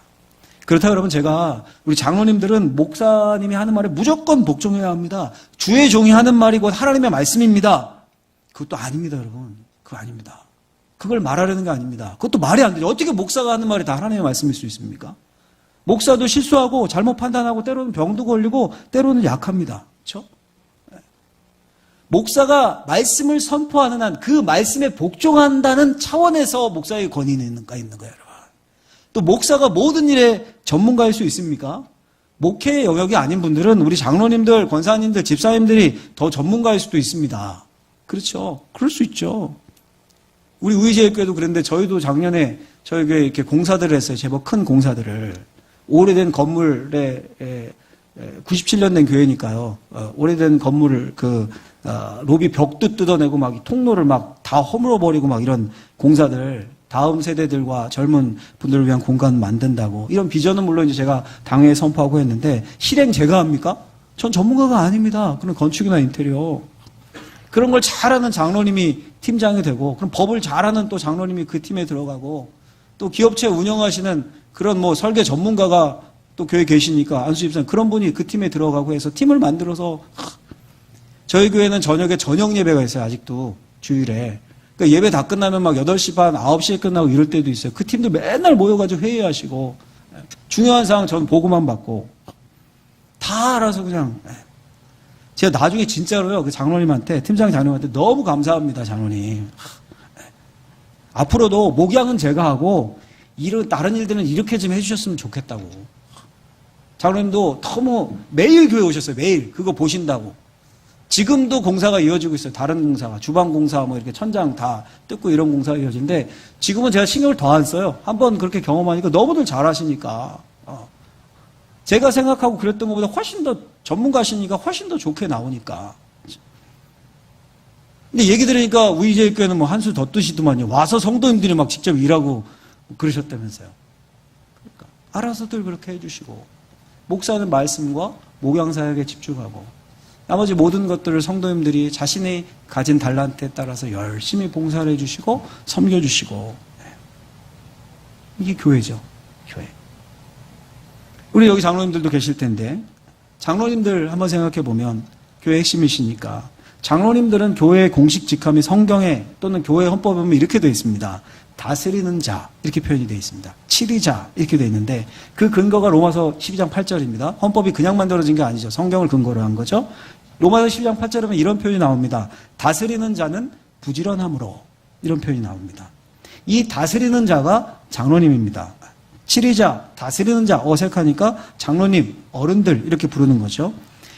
S1: 그렇다고 여러분 제가 우리 장로님들은 목사님이 하는 말에 무조건 복종해야 합니다. 주의 종이 하는 말이 곧 하나님의 말씀입니다. 그것도 아닙니다, 여러분. 그거 아닙니다. 그걸 말하려는 게 아닙니다. 그것도 말이 안 되죠. 어떻게 목사가 하는 말이 다 하나님의 말씀일 수 있습니까? 목사도 실수하고 잘못 판단하고 때로는 병도 걸리고 때로는 약합니다. 그렇죠? 목사가 말씀을 선포하는 한 그 말씀에 복종한다는 차원에서 목사의 권위가 있는 거예요, 여러분. 또 목사가 모든 일에 전문가일 수 있습니까? 목회의 영역이 아닌 분들은 우리 장로님들, 권사님들, 집사님들이 더 전문가일 수도 있습니다. 그렇죠? 그럴 수 있죠. 우리 우이제일교회도 그랬는데 저희도 작년에 저희 교회 이렇게 공사들을 했어요. 제법 큰 공사들을. 오래된 건물에 97년 된 교회니까요. 오래된 건물을 로비 벽도 뜯어내고 막 통로를 막 다 허물어버리고 막 이런 공사들 다음 세대들과 젊은 분들을 위한 공간 만든다고 이런 비전은 물론 이제 제가 당회에 선포하고 했는데 실행 제가 합니까? 전 전문가가 아닙니다. 그런 건축이나 인테리어 그런 걸 잘하는 장로님이 팀장이 되고 그럼 법을 잘하는 또 장로님이 그 팀에 들어가고 또 기업체 운영하시는 그런 뭐 설계 전문가가 또 교회에 계시니까 안수집사님 그런 분이 그 팀에 들어가고 해서 팀을 만들어서 저희 교회는 저녁에 저녁 예배가 있어요. 아직도 주일에. 그러니까 예배 다 끝나면 막 8시 반, 9시에 끝나고 이럴 때도 있어요. 그 팀들 맨날 모여가지고 회의하시고 중요한 사항 저는 보고만 받고 다 알아서 그냥 제가 나중에 진짜로요. 그 장로님한테 팀장 장로님한테 너무 감사합니다. 장로님. 앞으로도 목양은 제가 하고 다른 일들은 이렇게 좀 해주셨으면 좋겠다고. 장로님도 너무 매일 교회 오셨어요. 매일 그거 보신다고. 지금도 공사가 이어지고 있어요. 다른 공사가. 주방 공사 뭐 이렇게 천장 다 뜯고 이런 공사가 이어지는데 지금은 제가 신경을 더 안 써요. 한번 그렇게 경험하니까 너무들 잘하시니까. 제가 생각하고 그랬던 것보다 훨씬 더 전문가시니까 훨씬 더 좋게 나오니까. 근데 얘기 들으니까 우이제일교회는 뭐 한수 더 뜨시더만요. 와서 성도님들이 막 직접 일하고 그러셨다면서요. 그러니까 알아서들 그렇게 해주시고 목사는 말씀과 목양사역에 집중하고 나머지 모든 것들을 성도님들이 자신이 가진 달란트에 따라서 열심히 봉사를 해주시고 섬겨주시고 이게 교회죠. 교회. 우리 여기 장로님들도 계실 텐데 장로님들 한번 생각해 보면 교회 핵심이시니까 장로님들은 교회의 공식 직함이 성경에 또는 교회 헌법에 보면 이렇게 되어 있습니다. 다스리는 자 이렇게 표현이 되어 있습니다. 치리자 이렇게 되어 있는데 그 근거가 로마서 12장 8절입니다. 헌법이 그냥 만들어진 게 아니죠. 성경을 근거로 한 거죠. 로마서 12장 8절에 보면 이런 표현이 나옵니다. 다스리는 자는 부지런함으로 이런 표현이 나옵니다. 이 다스리는 자가 장로님입니다. 치리자, 다스리는 자 어색하니까 장로님, 어른들 이렇게 부르는 거죠.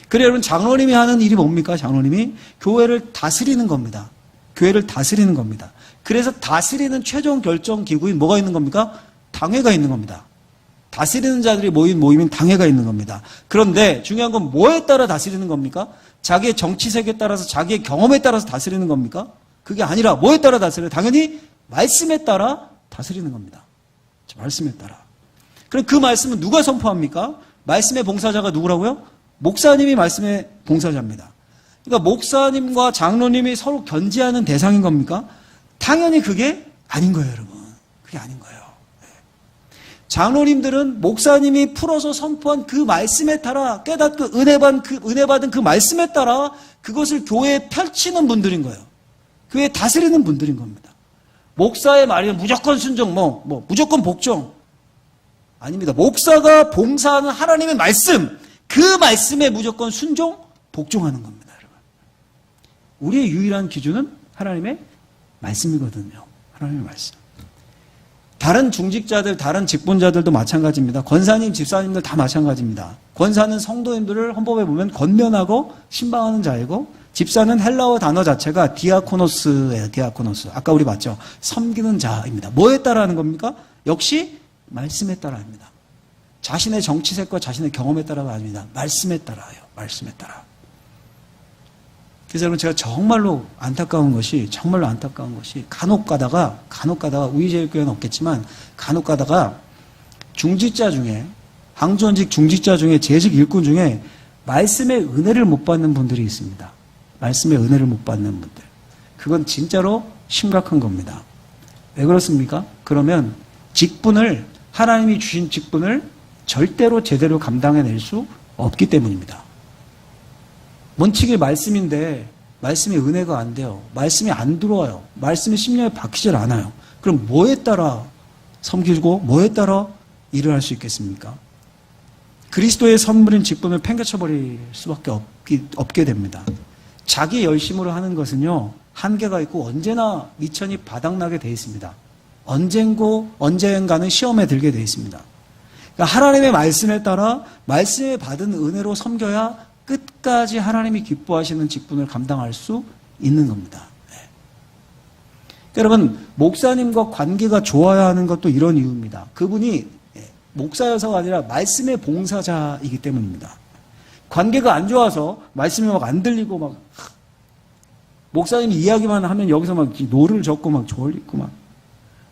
S1: 그래 여러분 장로님이 하는 일이 뭡니까? 장로님이 교회를 다스리는 겁니다. 교회를 다스리는 겁니다. 그래서 다스리는 최종 결정 기구인 뭐가 있는 겁니까? 당회가 있는 겁니다. 다스리는 자들이 모인 모임인 당회가 있는 겁니다. 그런데 중요한 건 뭐에 따라 다스리는 겁니까? 자기의 정치색에 따라서 자기의 경험에 따라서 다스리는 겁니까? 그게 아니라 뭐에 따라 다스려요? 당연히 말씀에 따라 다스리는 겁니다. 말씀에 따라. 그럼 그 말씀은 누가 선포합니까? 말씀의 봉사자가 누구라고요? 목사님이 말씀의 봉사자입니다. 그러니까 목사님과 장로님이 서로 견제하는 대상인 겁니까? 당연히 그게 아닌 거예요, 여러분. 그게 아닌 거예요. 장로님들은 목사님이 풀어서 선포한 그 말씀에 따라 깨닫고 은혜 받은 그 말씀에 따라 그것을 교회에 펼치는 분들인 거예요. 교회에 다스리는 분들인 겁니다. 목사의 말이면 무조건 순종, 무조건 복종. 아닙니다. 목사가 봉사하는 하나님의 말씀, 그 말씀에 무조건 순종, 복종하는 겁니다, 여러분. 우리의 유일한 기준은 하나님의 말씀이거든요. 하나님의 말씀. 다른 중직자들, 다른 직분자들도 마찬가지입니다. 권사님, 집사님들 다 마찬가지입니다. 권사는 성도님들을 헌법에 보면 권면하고 신방하는 자이고, 집사는 헬라어 단어 자체가 디아코노스예요. 디아코노스. 아까 우리 봤죠? 섬기는 자입니다. 뭐에 따라 하는 겁니까? 역시 말씀에 따라 합니다. 자신의 정치색과 자신의 경험에 따라가 아닙니다. 말씀에 따라요. 말씀에 따라. 그래서 여러분, 제가 정말로 안타까운 것이 간혹 가다가 우리 제일교회는 없겠지만 간혹 가다가 중직자 중에, 항존직 중직자 중에, 재직 일꾼 중에 말씀의 은혜를 못 받는 분들이 있습니다. 말씀의 은혜를 못 받는 분들. 그건 진짜로 심각한 겁니다. 왜 그렇습니까? 그러면 하나님이 주신 직분을 절대로 제대로 감당해낼 수 없기 때문입니다. 원칙이 말씀인데 말씀의 은혜가 안 돼요. 말씀이 안 들어와요. 말씀이 심령에 박히질 않아요. 그럼 뭐에 따라 섬기고 뭐에 따라 일을 할 수 있겠습니까? 그리스도의 선물인 직분을 팽개쳐버릴 수밖에 없게 됩니다. 자기 열심으로 하는 것은요, 한계가 있고 언제나 미천이 바닥나게 되어 있습니다. 언젠가는 시험에 들게 되어 있습니다. 그러니까 하나님의 말씀에 따라 말씀에 받은 은혜로 섬겨야 끝까지 하나님이 기뻐하시는 직분을 감당할 수 있는 겁니다. 네. 여러분, 목사님과 관계가 좋아야 하는 것도 이런 이유입니다. 그분이 목사여서가 아니라 말씀의 봉사자이기 때문입니다. 관계가 안 좋아서 말씀이 막 안 들리고 막 목사님이 이야기만 하면 여기서 막 노를 젓고 막 졸리고 막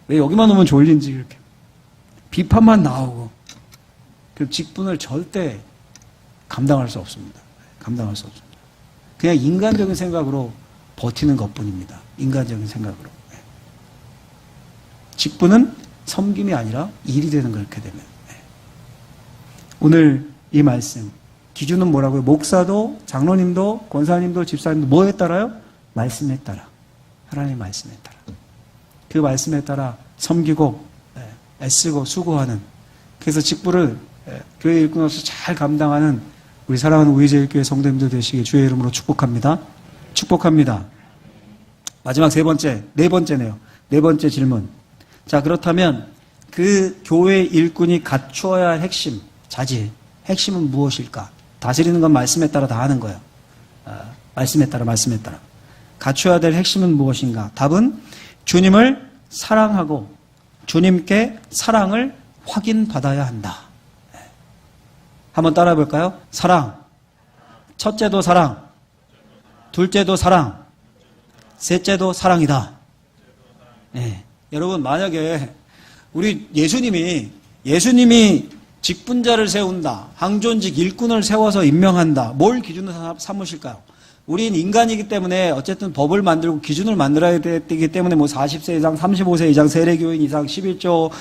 S1: 왜 여기만 오면 졸린지 이렇게 비판만 나오고 그 직분을 절대 감당할 수 없습니다. 감당할 수 없습니다. 그냥 인간적인 생각으로 버티는 것뿐입니다. 인간적인 생각으로. 직분은 섬김이 아니라 일이 되는 거 이렇게 되면. 오늘 이 말씀 기준은 뭐라고요? 목사도 장로님도 권사님도 집사님도 뭐에 따라요? 말씀에 따라. 하나님의 말씀에 따라. 그 말씀에 따라 섬기고 애쓰고 수고하는, 그래서 직분을 교회 일꾼으로서 잘 감당하는 우리 사랑하는 우리제일교회 성도님들 되시길 주의 이름으로 축복합니다. 축복합니다. 마지막 네 번째 질문. 자, 그렇다면 그 교회 일꾼이 갖추어야 할 핵심, 자질, 핵심은 무엇일까? 다스리는 건 말씀에 따라 다 하는 거예요. 말씀에 따라. 갖춰야 될 핵심은 무엇인가? 답은 주님을 사랑하고 주님께 사랑을 확인받아야 한다. 한번 따라해 볼까요? 사랑. 첫째도 사랑. 둘째도 사랑. 셋째도 사랑이다. 네. 여러분, 만약에 우리 예수님이 직분자를 세운다, 항존직 일꾼을 세워서 임명한다, 뭘 기준으로 삼으실까요? 우린 인간이기 때문에 어쨌든 법을 만들고 기준을 만들어야 되기 때문에 40세 이상, 35세 이상, 세례교인 이상, 11조,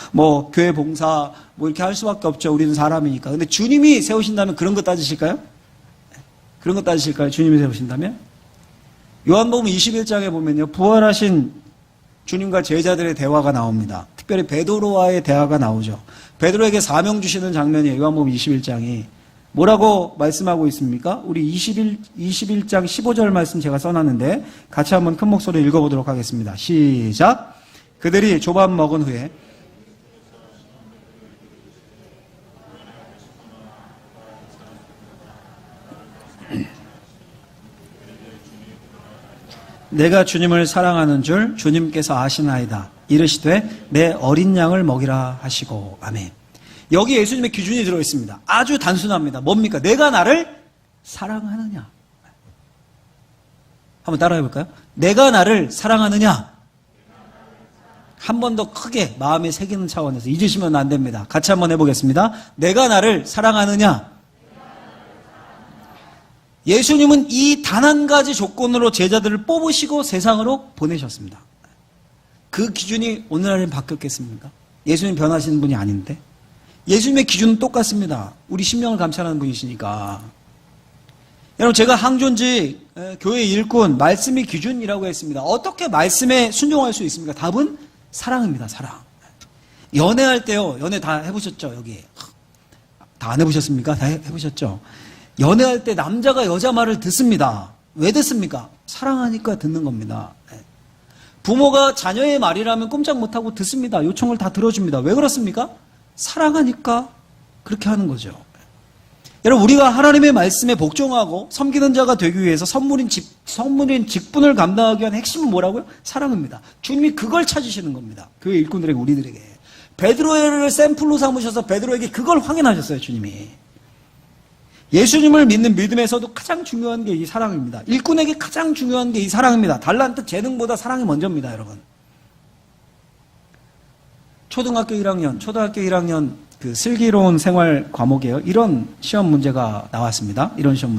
S1: 교회 봉사, 이렇게 할 수밖에 없죠. 우리는 사람이니까. 근데 주님이 세우신다면 그런 거 따지실까요? 그런 거 따지실까요? 주님이 세우신다면? 요한복음 21장에 보면요, 부활하신 주님과 제자들의 대화가 나옵니다. 특별히 베드로와의 대화가 나오죠. 베드로에게 사명 주시는 장면이에요. 요한복음 21장이. 뭐라고 말씀하고 있습니까? 우리 21장 15절 말씀 제가 써놨는데 같이 한번 큰 목소리로 읽어보도록 하겠습니다. 시작. 그들이 조밥 먹은 후에 내가 주님을 사랑하는 줄 주님께서 아시나이다. 이르시되 내 어린 양을 먹이라 하시고. 아멘. 여기 예수님의 기준이 들어있습니다. 아주 단순합니다. 뭡니까? 내가 나를 사랑하느냐. 한번 따라해 볼까요? 내가 나를 사랑하느냐. 한 번 더 크게 마음에 새기는 차원에서 잊으시면 안 됩니다. 같이 한번 해보겠습니다. 내가 나를 사랑하느냐. 예수님은 이 단 한 가지 조건으로 제자들을 뽑으시고 세상으로 보내셨습니다. 그 기준이 오늘날엔 바뀌었겠습니까? 예수님 변하시는 분이 아닌데. 예수님의 기준은 똑같습니다. 우리 심령을 감찰하는 분이시니까. 여러분, 제가 항존직, 교회 일꾼, 말씀이 기준이라고 했습니다. 어떻게 말씀에 순종할 수 있습니까? 답은 사랑입니다. 사랑. 연애할 때요. 연애 다 해보셨죠? 여기. 다 안 해보셨습니까? 다 해보셨죠? 연애할 때 남자가 여자 말을 듣습니다. 왜 듣습니까? 사랑하니까 듣는 겁니다. 부모가 자녀의 말이라면 꼼짝 못하고 듣습니다. 요청을 다 들어줍니다. 왜 그렇습니까? 사랑하니까 그렇게 하는 거죠. 여러분, 우리가 하나님의 말씀에 복종하고 섬기는 자가 되기 위해서 선물인 직분을 감당하기 위한 핵심은 뭐라고요? 사랑입니다. 주님이 그걸 찾으시는 겁니다. 교회 일꾼들에게, 우리들에게. 베드로를 샘플로 삼으셔서 베드로에게 그걸 확인하셨어요, 주님이. 예수님을 믿는 믿음에서도 가장 중요한 게 이 사랑입니다. 일꾼에게 가장 중요한 게 이 사랑입니다. 달란트, 재능보다 사랑이 먼저입니다, 여러분. 초등학교 1학년 그 슬기로운 생활 과목이에요. 이런 시험 문제가 나왔습니다. 이런 시험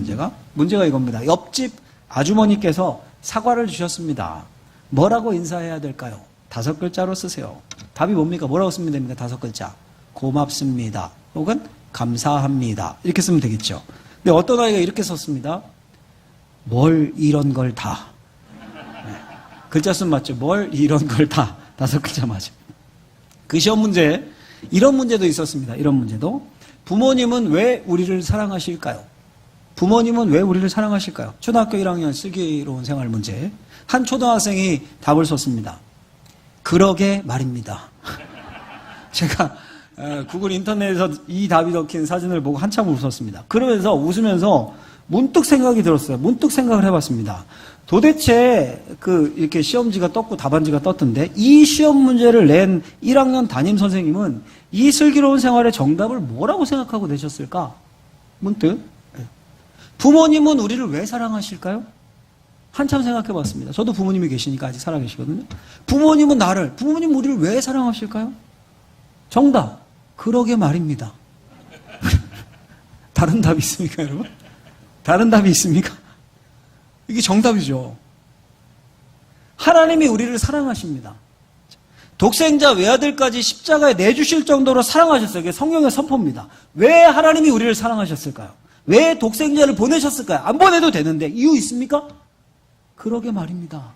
S1: 문제가 이겁니다. 옆집 아주머니께서 사과를 주셨습니다. 뭐라고 인사해야 될까요? 5글자로 쓰세요. 답이 뭡니까? 뭐라고 쓰면 됩니까? 5글자. 고맙습니다. 혹은 감사합니다. 이렇게 쓰면 되겠죠. 근데 어떤 아이가 이렇게 썼습니다. 뭘 이런 걸 다. 네. 글자 수는 맞죠? 뭘 이런 걸 다. 5글자 맞죠. 그 시험 문제, 이런 문제도 있었습니다. 이런 문제도. 부모님은 왜 우리를 사랑하실까요? 부모님은 왜 우리를 사랑하실까요? 초등학교 1학년 슬기로운 생활 문제. 한 초등학생이 답을 썼습니다. 그러게 말입니다. 제가 구글 인터넷에서 이 답이 적힌 사진을 보고 한참 웃었습니다. 그러면서 웃으면서 문득 생각이 들었어요. 문득 생각을 해봤습니다. 도대체 이렇게 시험지가 떴고 답안지가 떴던데 이 시험 문제를 낸 1학년 담임 선생님은 이 슬기로운 생활의 정답을 뭐라고 생각하고 내셨을까? 문득. 부모님은 우리를 왜 사랑하실까요? 한참 생각해봤습니다. 저도 부모님이 계시니까 아직 살아계시거든요. 부모님은 우리를 왜 사랑하실까요? 정답. 그러게 말입니다. 다른 답이 있습니까, 여러분? 다른 답이 있습니까? 이게 정답이죠. 하나님이 우리를 사랑하십니다. 독생자 외아들까지 십자가에 내주실 정도로 사랑하셨어요. 이게 성경의 선포입니다. 왜 하나님이 우리를 사랑하셨을까요? 왜 독생자를 보내셨을까요? 안 보내도 되는데 이유 있습니까? 그러게 말입니다.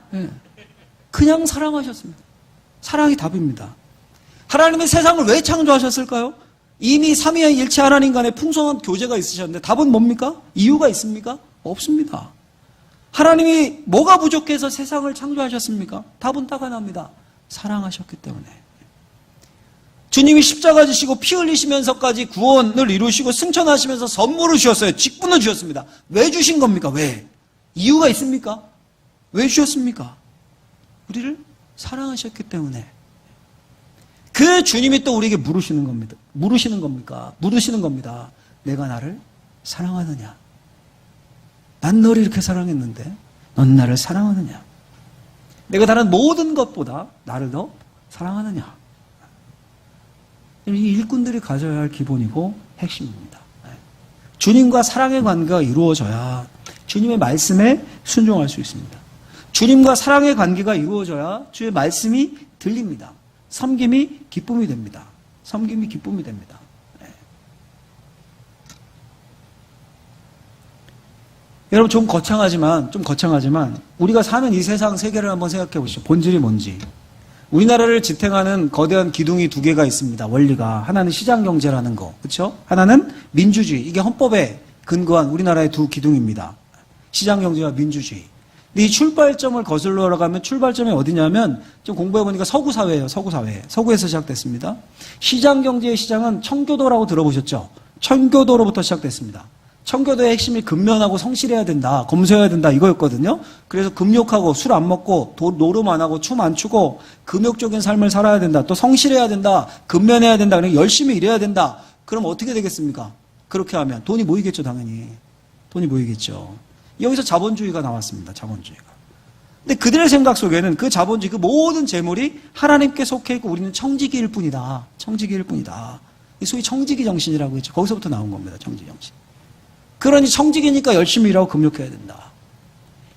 S1: 네. 그냥 사랑하셨습니다. 사랑이 답입니다. 하나님의 세상을 왜 창조하셨을까요? 이미 삼위일체 하나님 간에 풍성한 교제가 있으셨는데 답은 뭡니까? 이유가 있습니까? 없습니다. 하나님이 뭐가 부족해서 세상을 창조하셨습니까? 답은 딱 하나입니다. 사랑하셨기 때문에. 주님이 십자가 지시고 피 흘리시면서까지 구원을 이루시고 승천하시면서 선물을 주셨어요. 직분을 주셨습니다. 왜 주신 겁니까? 왜? 이유가 있습니까? 왜 주셨습니까? 우리를 사랑하셨기 때문에. 그 주님이 또 우리에게 물으시는 겁니다. 물으시는 겁니다. 내가 나를 사랑하느냐? 난 너를 이렇게 사랑했는데 넌 나를 사랑하느냐? 내가 다른 모든 것보다 나를 더 사랑하느냐? 이 일꾼들이 가져야 할 기본이고 핵심입니다. 주님과 사랑의 관계가 이루어져야 주님의 말씀에 순종할 수 있습니다. 주님과 사랑의 관계가 이루어져야 주의 말씀이 들립니다. 섬김이 기쁨이 됩니다. 섬김이 기쁨이 됩니다. 여러분 좀 거창하지만 우리가 사는 이 세상 세계를 한번 생각해 보시죠. 본질이 뭔지. 우리나라를 지탱하는 거대한 기둥이 2개가 있습니다. 원리가. 하나는 시장경제라는 거. 그렇죠? 하나는 민주주의. 이게 헌법에 근거한 우리나라의 2 기둥입니다. 시장경제와 민주주의. 근데 이 출발점을 거슬러 가면 출발점이 어디냐면 좀 공부해 보니까 서구 사회예요. 서구에서 시작됐습니다. 시장경제의 시장은 청교도라고 들어보셨죠? 청교도로부터 시작됐습니다. 청교도의 핵심이 근면하고 성실해야 된다, 검소해야 된다 이거였거든요. 그래서 금욕하고 술 안 먹고 노름 안 하고 춤 안 추고 금욕적인 삶을 살아야 된다. 또 성실해야 된다, 근면해야 된다. 그러니까 열심히 일해야 된다. 그럼 어떻게 되겠습니까? 그렇게 하면 돈이 모이겠죠, 당연히. 돈이 모이겠죠. 여기서 자본주의가 나왔습니다. 자본주의가. 근데 그들의 생각 속에는 그 자본주의, 그 모든 재물이 하나님께 속해 있고 우리는 청지기일 뿐이다. 청지기일 뿐이다. 소위 청지기 정신이라고 했죠. 거기서부터 나온 겁니다. 청지기 정신. 그러니 청지기니까 열심히 일하고 금욕해야 된다.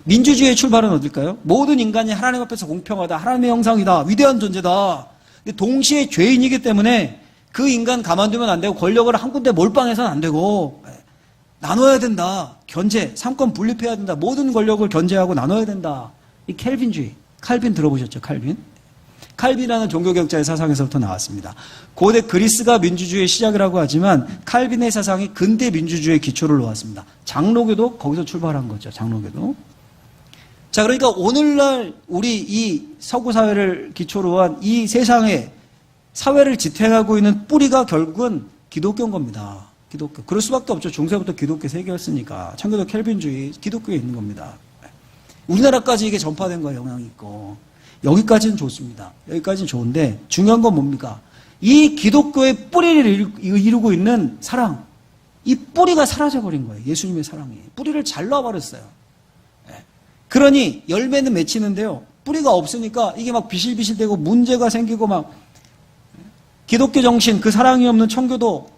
S1: 민주주의의 출발은 어딜까요? 모든 인간이 하나님 앞에서 공평하다. 하나님의 형상이다. 위대한 존재다. 근데 동시에 죄인이기 때문에 그 인간 가만두면 안 되고 권력을 한 군데 몰빵해서는 안 되고 나눠야 된다. 견제, 삼권 분립해야 된다. 모든 권력을 견제하고 나눠야 된다. 이 켈빈주의. 칼빈 들어보셨죠? 칼빈? 칼빈이라는 종교개혁자의 사상에서부터 나왔습니다. 고대 그리스가 민주주의의 시작이라고 하지만 칼빈의 사상이 근대 민주주의의 기초를 놓았습니다. 장로교도 거기서 출발한 거죠. 장로교도. 자, 그러니까 오늘날 우리 이 서구 사회를 기초로 한 이 세상에 사회를 지탱하고 있는 뿌리가 결국은 기독교인 겁니다. 기독교. 그럴 수밖에 없죠. 중세부터 기독교 세계였으니까. 청교도 켈빈주의, 기독교에 있는 겁니다. 우리나라까지 이게 전파된 거에 영향이 있고. 여기까지는 좋습니다. 여기까지는 좋은데 중요한 건 뭡니까? 이 기독교의 뿌리를 이루고 있는 사랑. 이 뿌리가 사라져버린 거예요. 예수님의 사랑이. 뿌리를 잘라버렸어요. 그러니 열매는 맺히는데요. 뿌리가 없으니까 이게 막 비실비실되고 문제가 생기고 막 기독교 정신, 그 사랑이 없는 청교도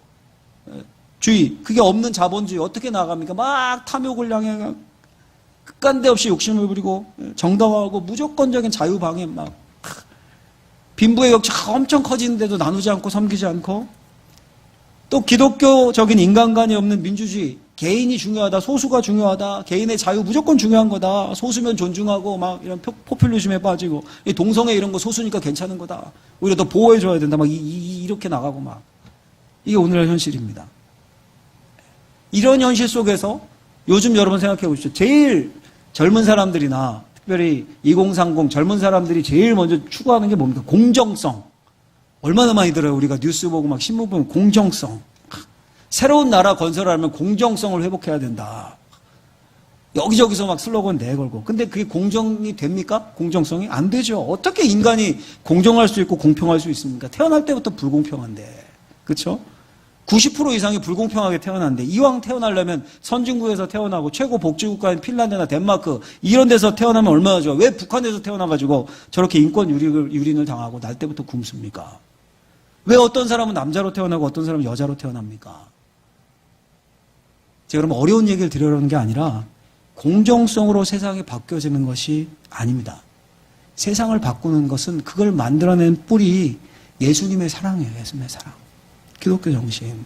S1: 주의, 그게 없는 자본주의 어떻게 나갑니까? 막 탐욕을 향해 끝간데 없이 욕심을 부리고 정당화하고 무조건적인 자유방해 막 빈부의 격차가 엄청 커지는데도 나누지 않고 섬기지 않고 또 기독교적인 인간관이 없는 민주주의, 개인이 중요하다, 소수가 중요하다, 개인의 자유 무조건 중요한 거다, 소수면 존중하고 막 이런 포퓰리즘에 빠지고 동성애 이런 거 소수니까 괜찮은 거다, 오히려 더 보호해줘야 된다, 막 이렇게 나가고 막 이게 오늘의 현실입니다. 이런 현실 속에서 요즘 여러분 생각해 보십시오. 제일 젊은 사람들이나 특별히 2030 젊은 사람들이 제일 먼저 추구하는 게 뭡니까? 공정성. 얼마나 많이 들어요. 우리가 뉴스 보고 막 신문 보면 공정성. 새로운 나라 건설하려면 공정성을 회복해야 된다. 여기저기서 막 슬로건 내걸고. 근데 그게 공정이 됩니까? 공정성이? 안 되죠. 어떻게 인간이 공정할 수 있고 공평할 수 있습니까? 태어날 때부터 불공평한데. 그렇죠? 90% 이상이 불공평하게 태어났는데 이왕 태어나려면 선진국에서 태어나고 최고 복지국가인 핀란드나 덴마크 이런 데서 태어나면 얼마나 좋아. 왜 북한에서 태어나가지고 저렇게 인권 유린을 당하고 날 때부터 굶습니까? 왜 어떤 사람은 남자로 태어나고 어떤 사람은 여자로 태어납니까? 제가 그러면 어려운 얘기를 드리려는 게 아니라 공정성으로 세상이 바뀌어지는 것이 아닙니다. 세상을 바꾸는 것은 그걸 만들어낸 뿌리 예수님의 사랑이에요. 예수님의 사랑. 기독교 정신.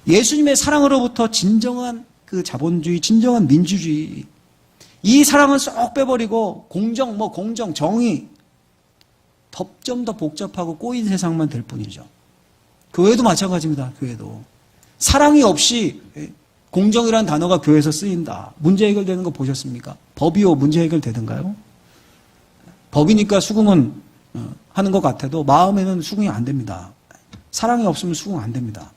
S1: 예수님의 사랑으로부터 진정한 그 자본주의, 진정한 민주주의. 이 사랑은 쏙 빼버리고 공정, 공정, 정의. 좀 더 복잡하고 꼬인 세상만 될 뿐이죠. 교회도 마찬가지입니다. 교회도. 사랑이 없이 공정이라는 단어가 교회에서 쓰인다. 문제 해결되는 거 보셨습니까? 법이요. 문제 해결되던가요? 법이니까 수긍은 하는 것 같아도 마음에는 수긍이 안 됩니다. 사랑이 없으면 수긍 안 됩니다.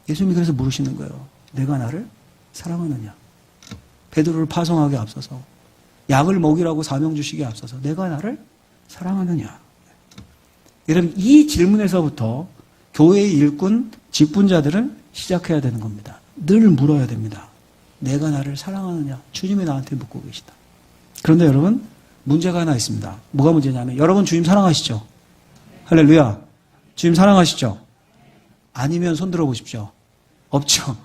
S1: 예수님이 그래서 물으시는 거예요. 내가 나를 사랑하느냐? 베드로를 파송하기에 앞서서 양을 먹이라고 사명 주시기에 앞서서 내가 나를 사랑하느냐? 여러분 이 질문에서부터 교회의 일꾼, 직분자들은 시작해야 되는 겁니다. 늘 물어야 됩니다. 내가 나를 사랑하느냐? 주님이 나한테 묻고 계시다. 그런데 여러분 문제가 하나 있습니다. 뭐가 문제냐면 여러분 주님 사랑하시죠? 할렐루야. 주님 사랑하시죠? 아니면 손 들어보십시오. 없죠?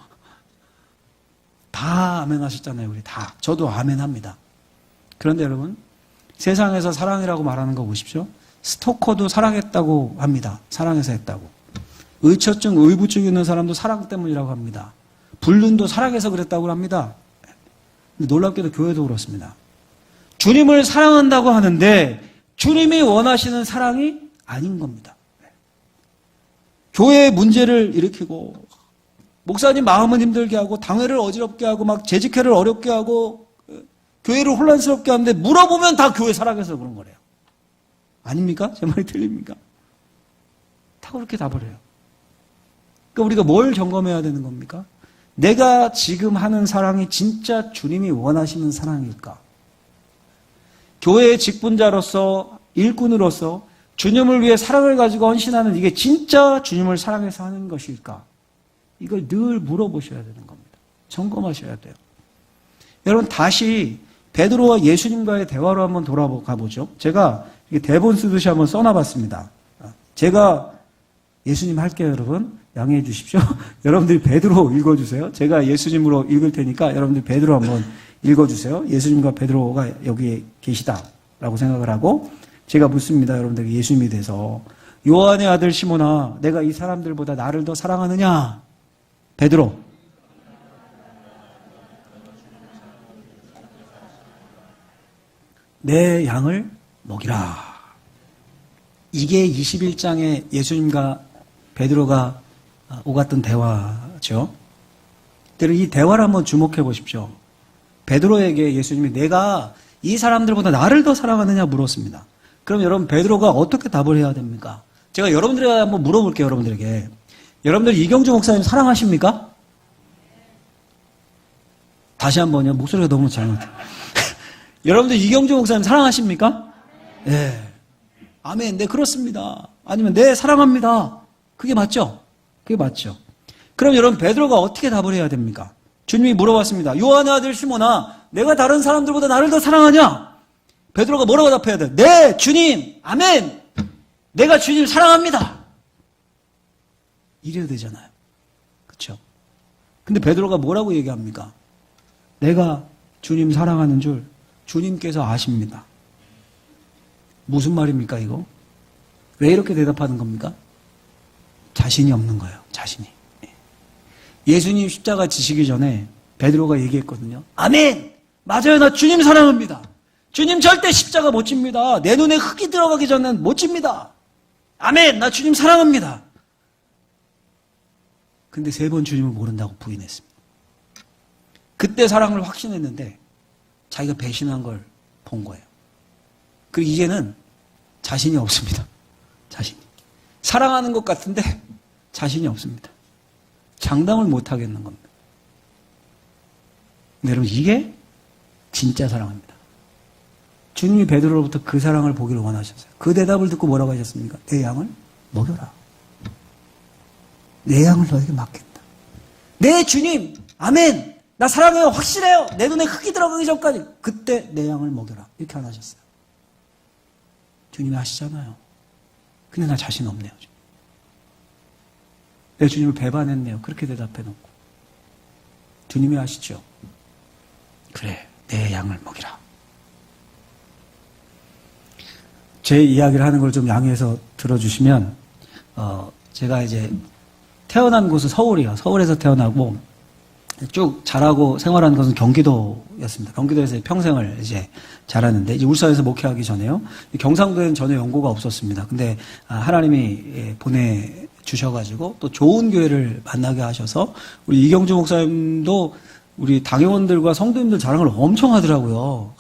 S1: 다 아멘 하셨잖아요. 우리 다. 저도 아멘 합니다. 그런데 여러분 세상에서 사랑이라고 말하는 거 보십시오. 스토커도 사랑했다고 합니다. 사랑해서 했다고. 의처증, 의부증 있는 사람도 사랑 때문이라고 합니다. 불륜도 사랑해서 그랬다고 합니다. 놀랍게도 교회도 그렇습니다. 주님을 사랑한다고 하는데 주님이 원하시는 사랑이 아닌 겁니다. 교회의 문제를 일으키고 목사님 마음을 힘들게 하고 당회를 어지럽게 하고 막 재직회를 어렵게 하고 교회를 혼란스럽게 하는데 물어보면 다 교회 사랑해서 그런 거래요. 아닙니까? 제 말이 틀립니까? 다 그렇게 답을 해요. 그러니까 우리가 뭘 점검해야 되는 겁니까? 내가 지금 하는 사랑이 진짜 주님이 원하시는 사랑일까? 교회의 직분자로서 일꾼으로서 주님을 위해 사랑을 가지고 헌신하는 이게 진짜 주님을 사랑해서 하는 것일까? 이걸 늘 물어보셔야 되는 겁니다. 점검하셔야 돼요. 여러분 다시 베드로와 예수님과의 대화로 한번 돌아가 보죠. 제가 대본 쓰듯이 한번 써놔봤습니다. 제가 예수님 할게요, 여러분. 양해해 주십시오. 여러분들이 베드로 읽어주세요. 제가 예수님으로 읽을 테니까 여러분들이 베드로 한번 읽어주세요. 예수님과 베드로가 여기에 계시다라고 생각을 하고 제가 묻습니다. 여러분들에게 예수님에 대해서 요한의 아들 시몬아, 내가 이 사람들보다 나를 더 사랑하느냐? 베드로. 내 양을 먹이라. 이게 21장에 예수님과 베드로가 오갔던 대화죠. 이 대화를 한번 주목해 보십시오. 베드로에게 예수님이 내가 이 사람들보다 나를 더 사랑하느냐 물었습니다. 그럼 여러분 베드로가 어떻게 답을 해야 됩니까? 제가 여러분들에게 한번 물어볼게요. 여러분들에게. 여러분들 이경주 목사님 사랑하십니까? 다시 한번요. 목소리가 너무 잘못해요. 여러분들 이경주 목사님 사랑하십니까? 네. 아멘. 네, 그렇습니다. 아니면 네, 사랑합니다. 그게 맞죠? 그게 맞죠. 그럼 여러분 베드로가 어떻게 답을 해야 됩니까? 주님이 물어봤습니다. 요한의 아들 시몬아, 내가 다른 사람들보다 나를 더 사랑하냐? 베드로가 뭐라고 답해야 돼? 네, 주님. 아멘. 내가 주님 사랑합니다. 이래야 되잖아요. 그렇죠? 근데 베드로가 뭐라고 얘기합니까? 내가 주님 사랑하는 줄 주님께서 아십니다. 무슨 말입니까, 이거? 왜 이렇게 대답하는 겁니까? 자신이 없는 거예요, 자신이. 예수님 십자가 지시기 전에 베드로가 얘기했거든요. 아멘! 맞아요, 나 주님 사랑합니다. 주님 절대 십자가 못 집니다. 내 눈에 흙이 들어가기 전엔 못 집니다. 아멘! 나 주님 사랑합니다. 근데 3번 주님을 모른다고 부인했습니다. 그때 사랑을 확신했는데 자기가 배신한 걸 본 거예요. 그리고 이제는 자신이 없습니다. 자신이. 사랑하는 것 같은데 자신이 없습니다. 장담을 못 하겠는 겁니다. 근데 여러분 이게 진짜 사랑입니다. 주님이 베드로로부터 그 사랑을 보기를 원하셨어요. 그 대답을 듣고 뭐라고 하셨습니까? 내 양을 먹여라. 내 양을 너에게 맡긴다. 네 주님 아멘. 나 사랑해요. 확실해요. 내 눈에 흙이 들어가기 전까지 그때 내 양을 먹여라. 이렇게 안 하셨어요. 주님이 아시잖아요. 근데 나 자신 없네요. 내 주님을 배반했네요. 그렇게 대답해놓고. 주님이 아시죠? 그래, 내 양을 먹이라. 제 이야기를 하는 걸 좀 양해해서 들어주시면, 제가 이제 태어난 곳은 서울이에요. 서울에서 태어나고 쭉 자라고 생활한 것은 경기도였습니다. 경기도에서 평생을 이제 자랐는데, 이제 울산에서 목회하기 전에요. 경상도에는 전혀 연고가 없었습니다. 근데 하나님이 보내주셔가지고 또 좋은 교회를 만나게 하셔서 우리 이경주 목사님도 우리 당회원들과 성도님들 자랑을 엄청 하더라고요.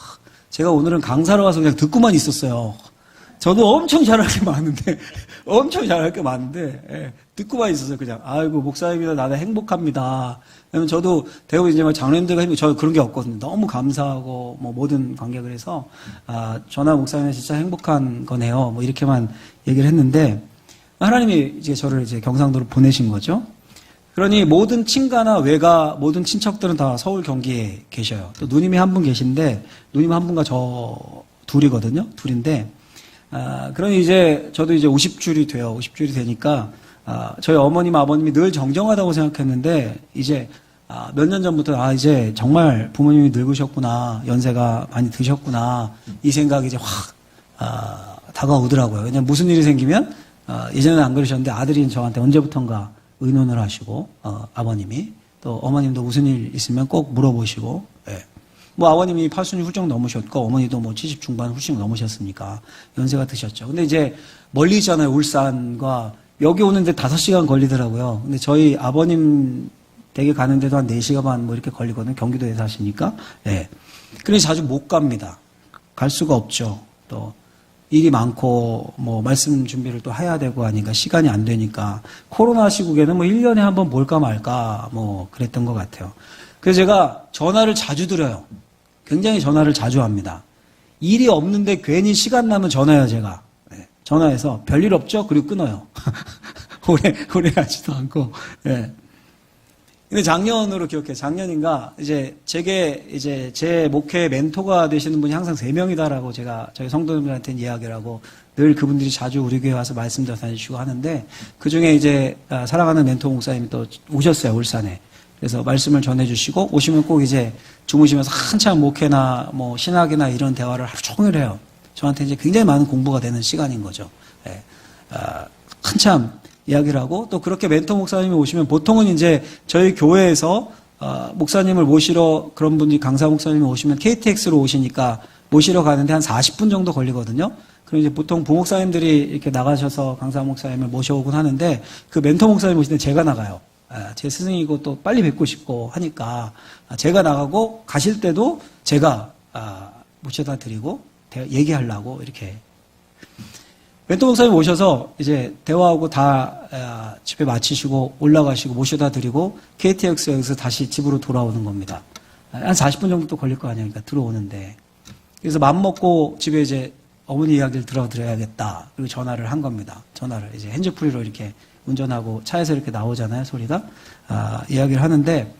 S1: 제가 오늘은 강사로 와서 그냥 듣고만 있었어요. 저도 엄청 잘할 게 많은데, 예, 듣고만 있었어요, 그냥. 아이고, 목사님이나 나는 행복합니다. 왜냐면 저도 대부분 이제 장로님들과 저 그런 게 없거든요. 너무 감사하고, 모든 관계를 해서, 저나 목사님은 진짜 행복한 거네요. 이렇게만 얘기를 했는데, 하나님이 이제 저를 이제 경상도로 보내신 거죠. 그러니 모든 친가나 외가, 모든 친척들은 다 서울 경기에 계셔요. 또 누님이 한 분 계신데, 누님 한 분과 저 둘이거든요. 둘인데, 그러니 이제 저도 이제 50줄이 돼요. 50줄이 되니까 저희 어머님 아버님이 늘 정정하다고 생각했는데 이제 몇 년 전부터 이제 정말 부모님이 늙으셨구나, 연세가 많이 드셨구나 이 생각이 이제 확 다가오더라고요. 왜냐면 무슨 일이 생기면 예전에는 안 그러셨는데 아들이 저한테 언제부턴가 의논을 하시고 아버님이 또 어머님도 무슨 일 있으면 꼭 물어보시고. 예. 아버님이 80이 훌쩍 넘으셨고, 어머니도 70 중반 훌쩍 넘으셨으니까, 연세가 드셨죠. 근데 이제, 멀리 있잖아요, 울산과. 여기 오는데 5시간 걸리더라고요. 근데 저희 아버님 댁에 가는데도 한 4시간 반 이렇게 걸리거든요. 경기도에 사시니까. 예. 그래서 자주 못 갑니다. 갈 수가 없죠. 또, 일이 많고, 말씀 준비를 또 해야 되고 하니까 시간이 안 되니까. 코로나 시국에는 1년에 한 번 볼까 말까, 그랬던 것 같아요. 그래서 제가 전화를 자주 드려요. 굉장히 전화를 자주 합니다. 일이 없는데 괜히 시간 나면 전화해요, 제가. 네. 전화해서 별일 없죠? 그리고 끊어요. 오래 하지도 않고. 네. 근데 작년으로 기억해요. 작년인가, 제 목회 멘토가 되시는 분이 항상 3명이다라고 제가 저희 성도님들한테는 이야기를 하고 늘 그분들이 자주 우리 교회 와서 말씀 전해주시고 하는데 그 중에 이제 사랑하는 멘토 목사님이 또 오셨어요, 울산에. 그래서 말씀을 전해주시고 오시면 꼭 이제 주무시면서 한참 목회나 신학이나 이런 대화를 하루 종일 해요. 저한테 이제 굉장히 많은 공부가 되는 시간인 거죠. 예. 한참 이야기를 하고 또 그렇게 멘토 목사님이 오시면 보통은 이제 저희 교회에서 목사님을 모시러 그런 분이 강사 목사님이 오시면 KTX로 오시니까 모시러 가는데 한 40분 정도 걸리거든요. 그럼 이제 보통 부목사님들이 이렇게 나가셔서 강사 목사님을 모셔오곤 하는데 그 멘토 목사님 오실 때 제가 나가요. 제 스승이고 또 빨리 뵙고 싶고 하니까 제가 나가고 가실 때도 제가 모셔다 드리고 얘기하려고 이렇게 멘토 목사님 오셔서 이제 대화하고 다 집에 마치시고 올라가시고 모셔다 드리고 KTX에서 다시 집으로 돌아오는 겁니다. 한 40분 정도 또 걸릴 거 아니에요. 그러니까 들어오는데. 그래서 맘먹고 집에 이제 어머니 이야기를 들어드려야겠다. 그리고 전화를 한 겁니다. 전화를 이제 핸즈프리로 이렇게 운전하고 차에서 이렇게 나오잖아요. 소리가. 이야기를 하는데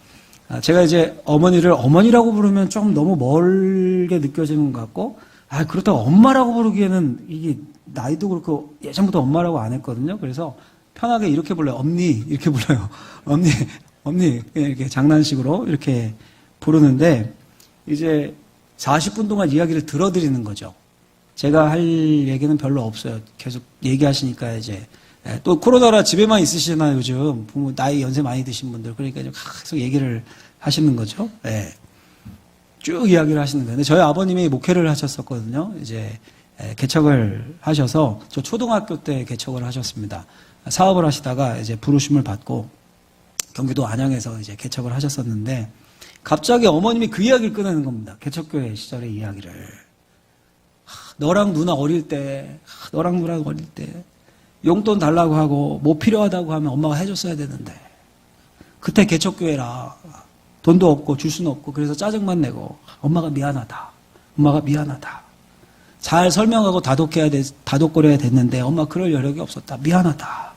S1: 제가 이제 어머니를 어머니라고 부르면 좀 너무 멀게 느껴지는 것 같고 그렇다고 엄마라고 부르기에는 이게 나이도 그렇고 예전부터 엄마라고 안 했거든요. 그래서 편하게 이렇게 불러요. 엄니 이렇게 불러요. 엄니 그냥 이렇게 장난식으로 이렇게 부르는데 이제 40분 동안 이야기를 들어드리는 거죠. 제가 할 얘기는 별로 없어요. 계속 얘기하시니까 이제 또 코로나라 집에만 있으시잖아요. 요즘 부모 나이 연세 많이 드신 분들 그러니까 계속 얘기를 하시는 거죠. 네. 쭉 이야기를 하시는 거예요. 근데 저희 아버님이 목회를 하셨었거든요. 이제 개척을 하셔서 저 초등학교 때 개척을 하셨습니다. 사업을 하시다가 이제 부르심을 받고 경기도 안양에서 이제 개척을 하셨었는데 갑자기 어머님이 그 이야기를 꺼내는 겁니다. 개척교회 시절의 이야기를. 너랑 누나 어릴 때 용돈 달라고 하고 뭐 필요하다고 하면 엄마가 해줬어야 되는데 그때 개척교회라 돈도 없고 줄 수는 없고 그래서 짜증만 내고 엄마가 미안하다. 잘 설명하고 다독거려야 됐는데 엄마 그럴 여력이 없었다. 미안하다.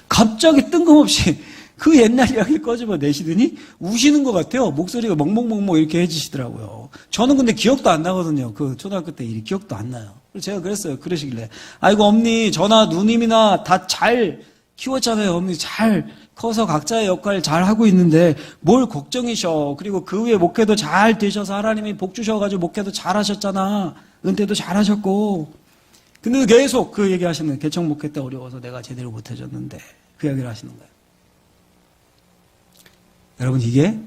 S1: 갑자기 뜬금없이 그 옛날 이야기를 꺼집어 내시더니 우시는 것 같아요. 목소리가 멍멍멍멍 이렇게 해지시더라고요. 저는 근데 기억도 안 나거든요. 그 초등학교 때 일이 기억도 안 나요. 제가 그랬어요. 그러시길래 아이고 엄니 저나 누님이나 다 잘 키웠잖아요. 엄니 잘 커서 각자의 역할 잘 하고 있는데 뭘 걱정이셔. 그리고 그 후에 목회도 잘 되셔서 하나님이 복 주셔가지고 목회도 잘 하셨잖아. 은퇴도 잘 하셨고. 근데 계속 그 얘기 하시는 거예요. 개척 목회 때 어려워서 내가 제대로 못 해줬는데 그 얘기를 하시는 거예요. 여러분 이게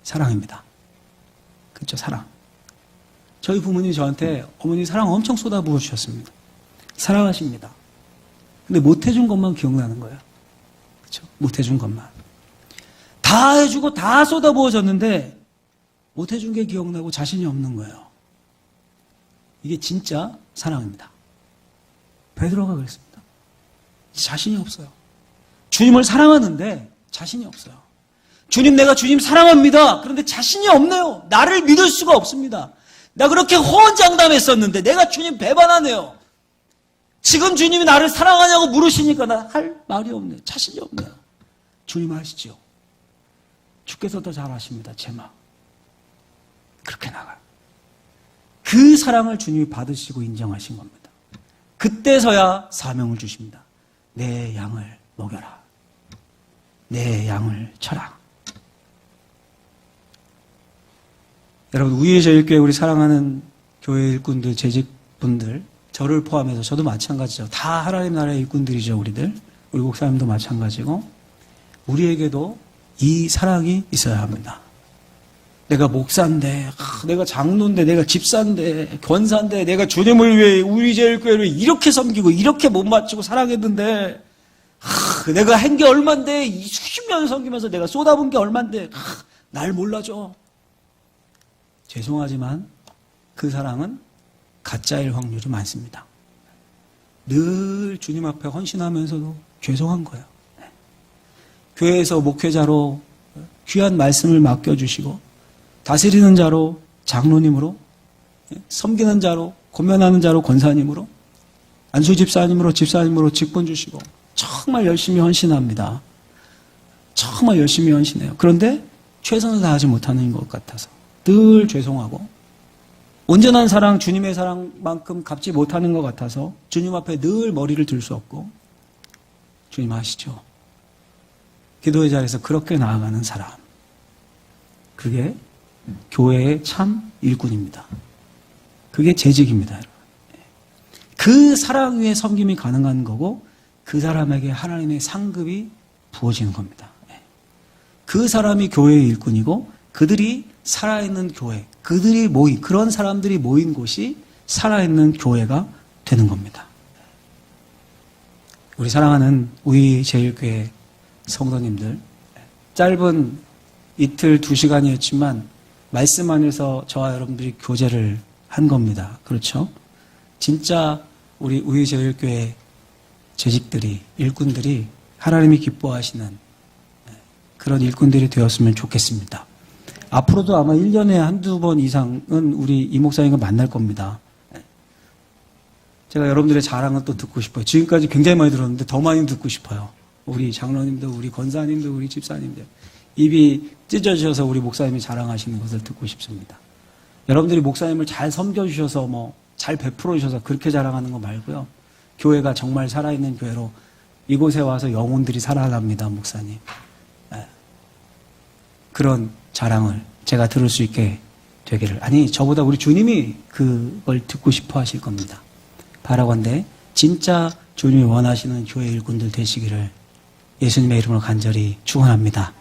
S1: 사랑입니다. 그렇죠? 사랑. 저희 부모님이 저한테 어머니 사랑 엄청 쏟아부어 주셨습니다. 사랑하십니다. 근데 못 해준 것만 기억나는 거예요. 그렇죠? 못 해준 것만. 다 해주고 다 쏟아부어졌는데 못 해준 게 기억나고 자신이 없는 거예요. 이게 진짜 사랑입니다. 베드로가 그랬습니다. 자신이 없어요. 주님을 사랑하는데 자신이 없어요. 주님 내가 주님 사랑합니다. 그런데 자신이 없네요. 나를 믿을 수가 없습니다. 나 그렇게 호언장담했었는데 내가 주님 배반하네요. 지금 주님이 나를 사랑하냐고 물으시니까 나 할 말이 없네요. 자신이 없네요. 주님 아시죠? 주께서 더 잘 아십니다. 제 마음. 그렇게 나가요. 그 사랑을 주님이 받으시고 인정하신 겁니다. 그때서야 사명을 주십니다. 내 양을 먹여라. 내 양을 쳐라. 여러분 우리의 제일교회 우리 사랑하는 교회 일꾼들 재직분들 저를 포함해서 저도 마찬가지죠. 다 하나님 나라의 일꾼들이죠. 우리 목사님도 마찬가지고 우리에게도 이 사랑이 있어야 합니다. 내가 목사인데 내가 장로인데 내가 집사인데 권사인데 내가 주님을 위해 우리 제일교회를 이렇게 섬기고 이렇게 못 맞추고 사랑했는데 내가 한 게 얼만데 수십 년 섬기면서 내가 쏟아본 게 얼만데 날 몰라줘. 죄송하지만 그 사랑은 가짜일 확률이 많습니다. 늘 주님 앞에 헌신하면서도 죄송한 거예요. 교회에서 목회자로 귀한 말씀을 맡겨주시고 다스리는 자로 장로님으로 섬기는 자로 권면하는 자로 권사님으로 안수집사님으로 집사님으로 직분 주시고 정말 열심히 헌신합니다. 정말 열심히 헌신해요. 그런데 최선을 다하지 못하는 것 같아서 늘 죄송하고 온전한 사랑, 주님의 사랑만큼 갚지 못하는 것 같아서 주님 앞에 늘 머리를 들 수 없고 주님 아시죠? 기도의 자리에서 그렇게 나아가는 사람 그게 교회의 참 일꾼입니다. 그게 재직입니다. 여러분. 그 사랑 위에 섬김이 가능한 거고 그 사람에게 하나님의 상급이 부어지는 겁니다. 그 사람이 교회의 일꾼이고 그들이 살아있는 교회, 그들이 모인, 그런 사람들이 모인 곳이 살아있는 교회가 되는 겁니다. 우리 사랑하는 우리제일교회 성도님들, 짧은 이틀 2시간이었지만 말씀 안에서 저와 여러분들이 교제를 한 겁니다. 그렇죠? 진짜 우리 우리제일교회 재직들이, 일꾼들이 하나님이 기뻐하시는 그런 일꾼들이 되었으면 좋겠습니다. 앞으로도 아마 1년에 한두 번 이상은 우리 이 목사님과 만날 겁니다. 제가 여러분들의 자랑을 또 듣고 싶어요. 지금까지 굉장히 많이 들었는데 더 많이 듣고 싶어요. 우리 장로님도, 우리 권사님도, 우리 집사님들. 입이 찢어져서 우리 목사님이 자랑하시는 것을 듣고 싶습니다. 여러분들이 목사님을 잘 섬겨주셔서 잘 베풀어 주셔서 그렇게 자랑하는 거 말고요. 교회가 정말 살아있는 교회로 이곳에 와서 영혼들이 살아납니다, 목사님. 그런 자랑을 제가 들을 수 있게 되기를. 아니, 저보다 우리 주님이 그걸 듣고 싶어 하실 겁니다. 바라건대 진짜 주님이 원하시는 교회 일꾼들 되시기를 예수님의 이름으로 간절히 축원합니다.